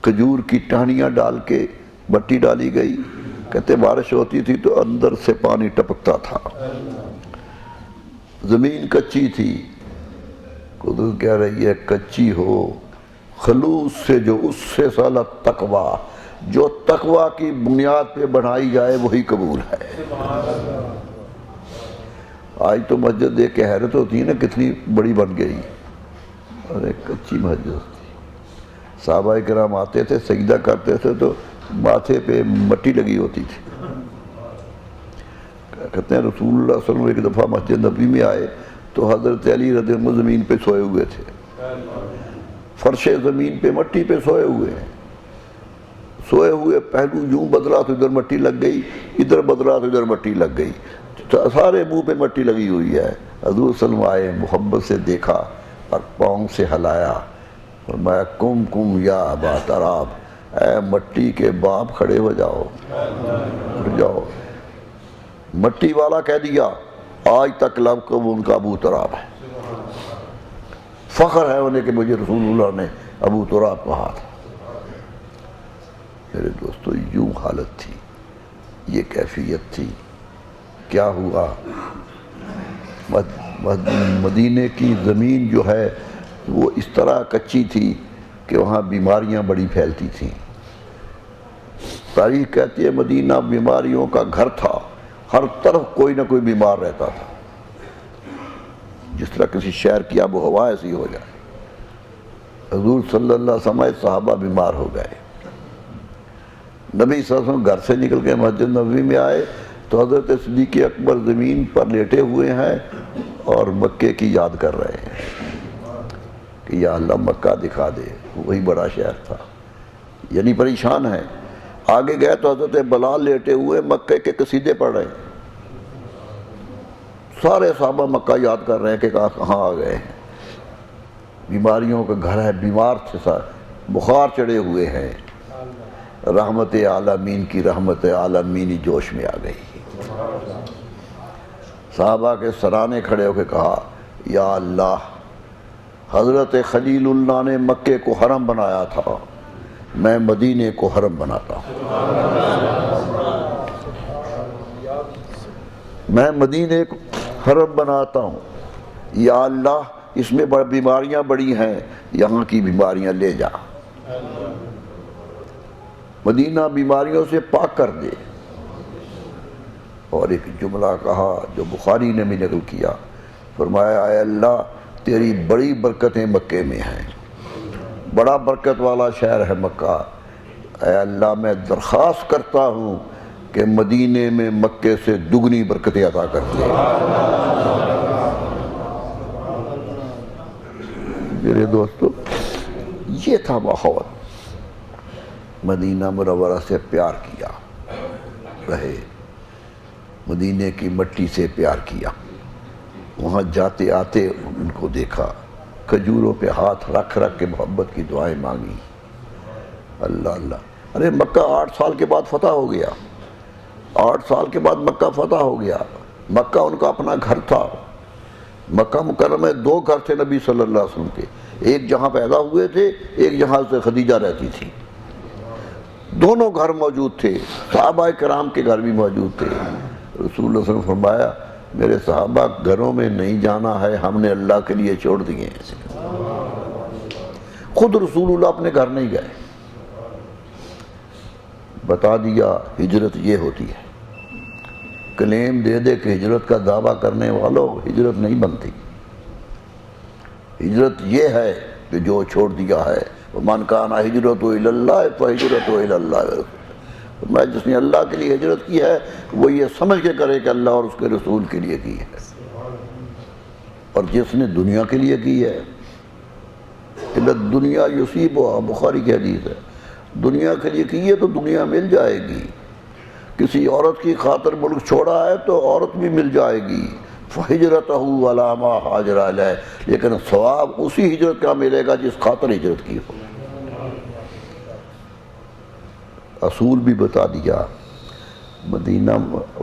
S2: کھجور کی ٹہنیاں ڈال کے مٹی ڈالی گئی۔ کہتے بارش ہوتی تھی تو اندر سے پانی ٹپکتا تھا۔ زمین کچی تھی، قدرت کہہ رہی ہے کچی ہو خلوص سے جو اس سے سالت تقوی، جو تقوی کی بنیاد پہ بنائی جائے وہی قبول ہے۔ آج تو مسجد دیکھ کے حیرت ہوتی ہے نا کتنی بڑی بن گئی، اور ایک کچی مسجد تھی۔ صحابہ کرام آتے تھے، سجدہ کرتے تھے تو ماتھے پہ مٹی لگی ہوتی تھی۔ کہتے ہیں رسول اللہ صلی اللہ علیہ وسلم ایک دفعہ مسجد نبوی میں آئے تو حضرت علی رضی اللہ عنہ زمین پہ سوئے ہوئے تھے، فرش زمین پہ مٹی پہ سوئے ہوئے ہیں۔ سوئے ہوئے پہلو یوں بدلا تو ادھر مٹی لگ گئی، ادھر بدلا تو ادھر مٹی لگ گئی، سارے منہ پہ مٹی لگی ہوئی ہے۔ حضور صلی اللہ علیہ وسلم آئے، محبت سے دیکھا اور پاؤں سے ہلایا، فرمایا کم کم یا ابا تراب، اے مٹی کے باپ کھڑے ہو جاؤ، اٹھ جاؤ۔ مٹی والا کہہ دیا آج تک لقب ان کا ابو تراب ہے، فخر ہے انہیں کہ مجھے رسول اللہ نے ابو تراب کہا تھا۔ میرے دوستو یوں حالت تھی، یہ کیفیت تھی۔ کیا ہوا؟ مدینے کی زمین جو ہے وہ اس طرح کچی تھی کہ وہاں بیماریاں بڑی پھیلتی تھیں۔ تاریخ کہتی ہے مدینہ بیماریوں کا گھر تھا، ہر طرف کوئی نہ کوئی بیمار رہتا تھا، جس طرح کسی شہر کی آب و ہوا ایسی ہو جائے۔ حضور صلی اللہ علیہ وسلم صحابہ بیمار ہو گئے۔ نبی صلی اللہ علیہ وسلم گھر سے نکل کے مسجد نبوی میں آئے تو حضرت صدیق اکبر زمین پر لیٹے ہوئے ہیں اور مکے کی یاد کر رہے ہیں کہ یا اللہ مکہ دکھا دے، وہی بڑا شہر تھا، یعنی پریشان ہیں۔ آگے گئے تو حضرت بلال لیٹے ہوئے مکے کے قصیدے پڑھ رہے ہیں، سارے صحابہ مکہ یاد کر رہے ہیں کہ کہاں آ گئے ہیں، بیماریوں کا گھر ہے، بیمار تھے، بخار چڑھے ہوئے ہیں، رحمت عالمین کی رحمت عالمینی جوش میں آ گئی۔ صحابہ کے سرانے کھڑے ہو کے کہا یا اللہ، حضرت خلیل اللہ نے مکے کو حرم بنایا تھا، میں مدینے کو حرم بناتا ہوں، میں مدینے کو حرم بناتا ہوں، یا اللہ اس میں بیماریاں بڑی ہیں، یہاں کی بیماریاں لے جا، مدینہ بیماریوں سے پاک کر دے۔ اور ایک جملہ کہا جو بخاری نے بھی نقل کیا، فرمایا اے اللہ تیری بڑی برکتیں مکے میں ہیں، بڑا برکت والا شہر ہے مکہ، اے اللہ میں درخواست کرتا ہوں کہ مدینے میں مکے سے دگنی برکتیں عطا کر دے۔ میرے دوستو، یہ تھا ماحول، مدینہ منورہ سے پیار کیا، رہے، مدینے کی مٹی سے پیار کیا، وہاں جاتے آتے ان کو دیکھا، کھجوروں پہ ہاتھ رکھ رکھ کے محبت کی دعائیں مانگی۔ اللہ اللہ، ارے مکہ 8 سال کے بعد فتح ہو گیا، 8 سال کے بعد مکہ فتح ہو گیا۔ مکہ ان کا اپنا گھر تھا، مکہ مکرمہ میں 2 گھر تھے نبی صلی اللہ علیہ وسلم کے، ایک جہاں پیدا ہوئے تھے، ایک جہاں سے خدیجہ رہتی تھی، دونوں گھر موجود تھے، صحابہ کرام کے گھر بھی موجود تھے۔ رسول اللہ صلی اللہ علیہ وسلم فرمایا میرے صحابہ گھروں میں نہیں جانا ہے، ہم نے اللہ کے لیے چھوڑ دیے ہیں۔ خود رسول اللہ اپنے گھر نہیں گئے، بتا دیا ہجرت یہ ہوتی ہے، کلیم دے دے کہ ہجرت کا دعویٰ کرنے والوں ہجرت نہیں بنتی، ہجرت یہ ہے کہ جو چھوڑ دیا ہے، وَمَنْ كَانَ هِجْرَتُهُ إِلَى اللَّهِ فَهِجْرَتُهُ إِلَى اللَّهِ، میں جس نے اللہ کے لیے ہجرت کی ہے وہ یہ سمجھ کے کرے کہ اللہ اور اس کے رسول کے لیے کی ہے، اور جس نے دنیا کے لیے کی ہے إِلَى الدُّنْيَا يُصِيبُهَا، بخاری کی حدیث ہے، دنیا کے لیے کی ہے تو دنیا مل جائے گی، کسی عورت کی خاطر ملک چھوڑا ہے تو عورت بھی مل جائے گی، فَهِجْرَتَهُ عَلَىٰ مَا هَاجَرَ عَلَيْهِ، لیکن ثواب اسی ہجرت کا ملے گا جس خاطر ہجرت کی ہو۔ اصول بھی بتا دیا، مدینہ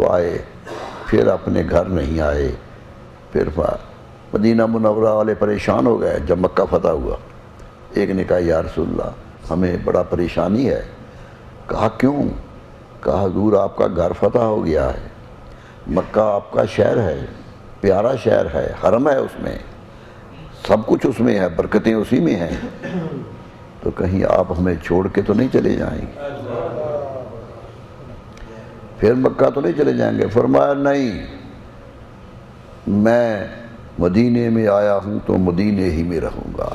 S2: آئے پھر اپنے گھر نہیں آئے، پھر مدینہ منورہ والے پریشان ہو گئے جب مکہ فتح ہوا۔ ایک نے کہا یا رسول اللہ ہمیں بڑا پریشانی ہے۔ کہا کیوں؟ کہا حضور آپ کا گھر فتح ہو گیا ہے، مکہ آپ کا شہر ہے، پیارا شہر ہے، حرم ہے، اس میں سب کچھ اس میں ہے، برکتیں اسی میں ہیں، تو کہیں آپ ہمیں چھوڑ کے تو نہیں چلے جائیں گے؟ پھر مکہ تو نہیں چلے جائیں گے؟ فرمایا نہیں، میں مدینے میں آیا ہوں تو مدینے ہی میں رہوں گا،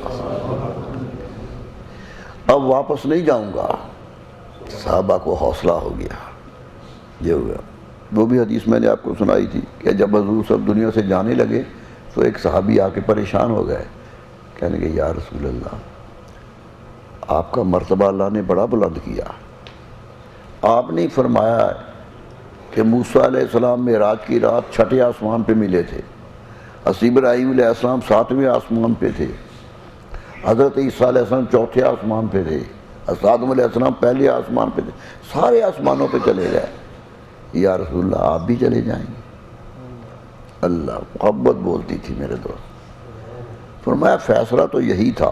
S2: اب واپس نہیں جاؤں گا۔ صحابہ کو حوصلہ ہو گیا، یہ ہو گیا۔ وہ بھی حدیث میں نے آپ کو سنائی تھی کہ جب حضور سب دنیا سے جانے لگے تو ایک صحابی آ کے پریشان ہو گئے، کہنے لگے یا رسول اللہ آپ کا مرتبہ اللہ نے بڑا بلند کیا، آپ نے فرمایا کہ موسیٰ علیہ السلام معراج کی رات 6 آسمان پہ ملے تھے، ابراہیم علیہ السلام 7ویں آسمان پہ تھے، حضرت عیسیٰ علیہ السلام 4تھے آسمان پہ تھے، آدم علیہ السلام پہلے آسمان پہ تھے، سارے آسمانوں پہ چلے گئے، یا رسول اللہ آپ بھی چلے جائیں گے؟ اللہ محبت بولتی تھی میرے دوست۔ فرمایا فیصلہ تو یہی تھا،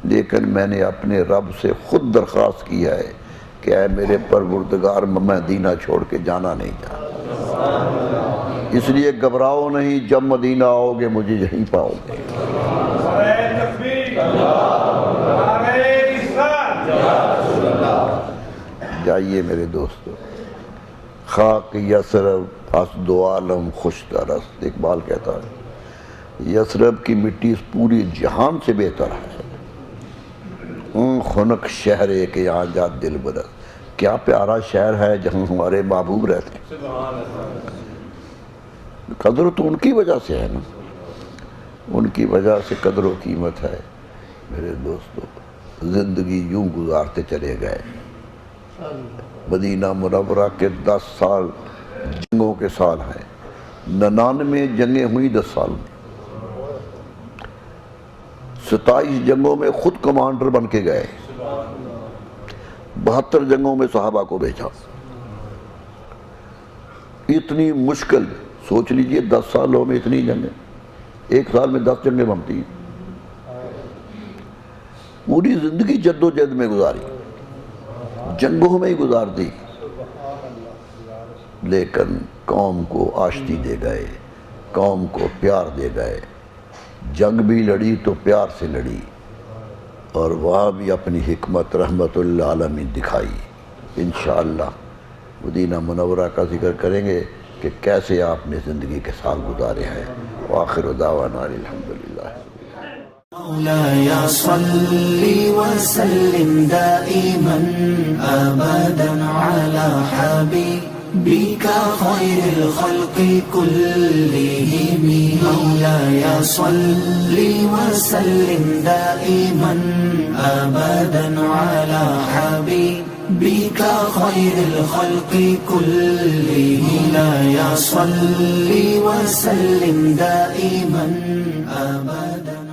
S2: لیکن میں نے اپنے رب سے خود درخواست کی ہے کہ اے میرے پروردگار میں مدینہ چھوڑ کے جانا نہیں چاہتا، اس لیے گھبراؤ نہیں، جب مدینہ آؤ گے مجھے یہیں پاؤ گے۔ جائیے میرے دوستو، خاک یثرب اس دو عالم خوش ترست، اقبال کہتا ہے یثرب کی مٹی اس پوری جہان سے بہتر ہے، خنک شہر ہے کہ یہاں جا دل بدر، کیا پیارا شہر ہے جہاں ہمارے محبوب رہتے ہیں۔ قدر تو ان کی وجہ سے ہے نا، ان کی وجہ سے قدر و قیمت ہے۔ میرے دوستو زندگی یوں گزارتے چلے گئے، مدینہ منورہ کے 10 سال جنگوں کے سال ہیں، 99 جنگیں ہوئی 10 سال میں، 27 جنگوں میں خود کمانڈر بن کے گئے، 72 جنگوں میں صحابہ کو بھیجا۔ اتنی مشکل، سوچ لیجئے 10 سالوں میں اتنی جنگیں، ایک سال میں 10 جنگیں بنتی ہیں، پوری زندگی جد و جہد میں گزاری، جنگوں میں ہی گزار دی، لیکن قوم کو آشتی دے گئے، قوم کو پیار دے گئے، جنگ بھی لڑی تو پیار سے لڑی، اور وہاں بھی اپنی حکمت رحمت للعالمین دکھائی۔ انشاءاللہ مدینہ منورہ کا ذکر کریں گے کہ کیسے آپ نے زندگی کے سال گزارے ہیں۔ وآخر دعوانا الحمدللہ۔
S1: مولاي صل وسلم دائما أبدا على حبيبك خير الخلق كلهم. مولاي صل وسلم دائما أبدا على حبيبك خير الخلق كلهم. مولاي صل وسلم دائما أبدا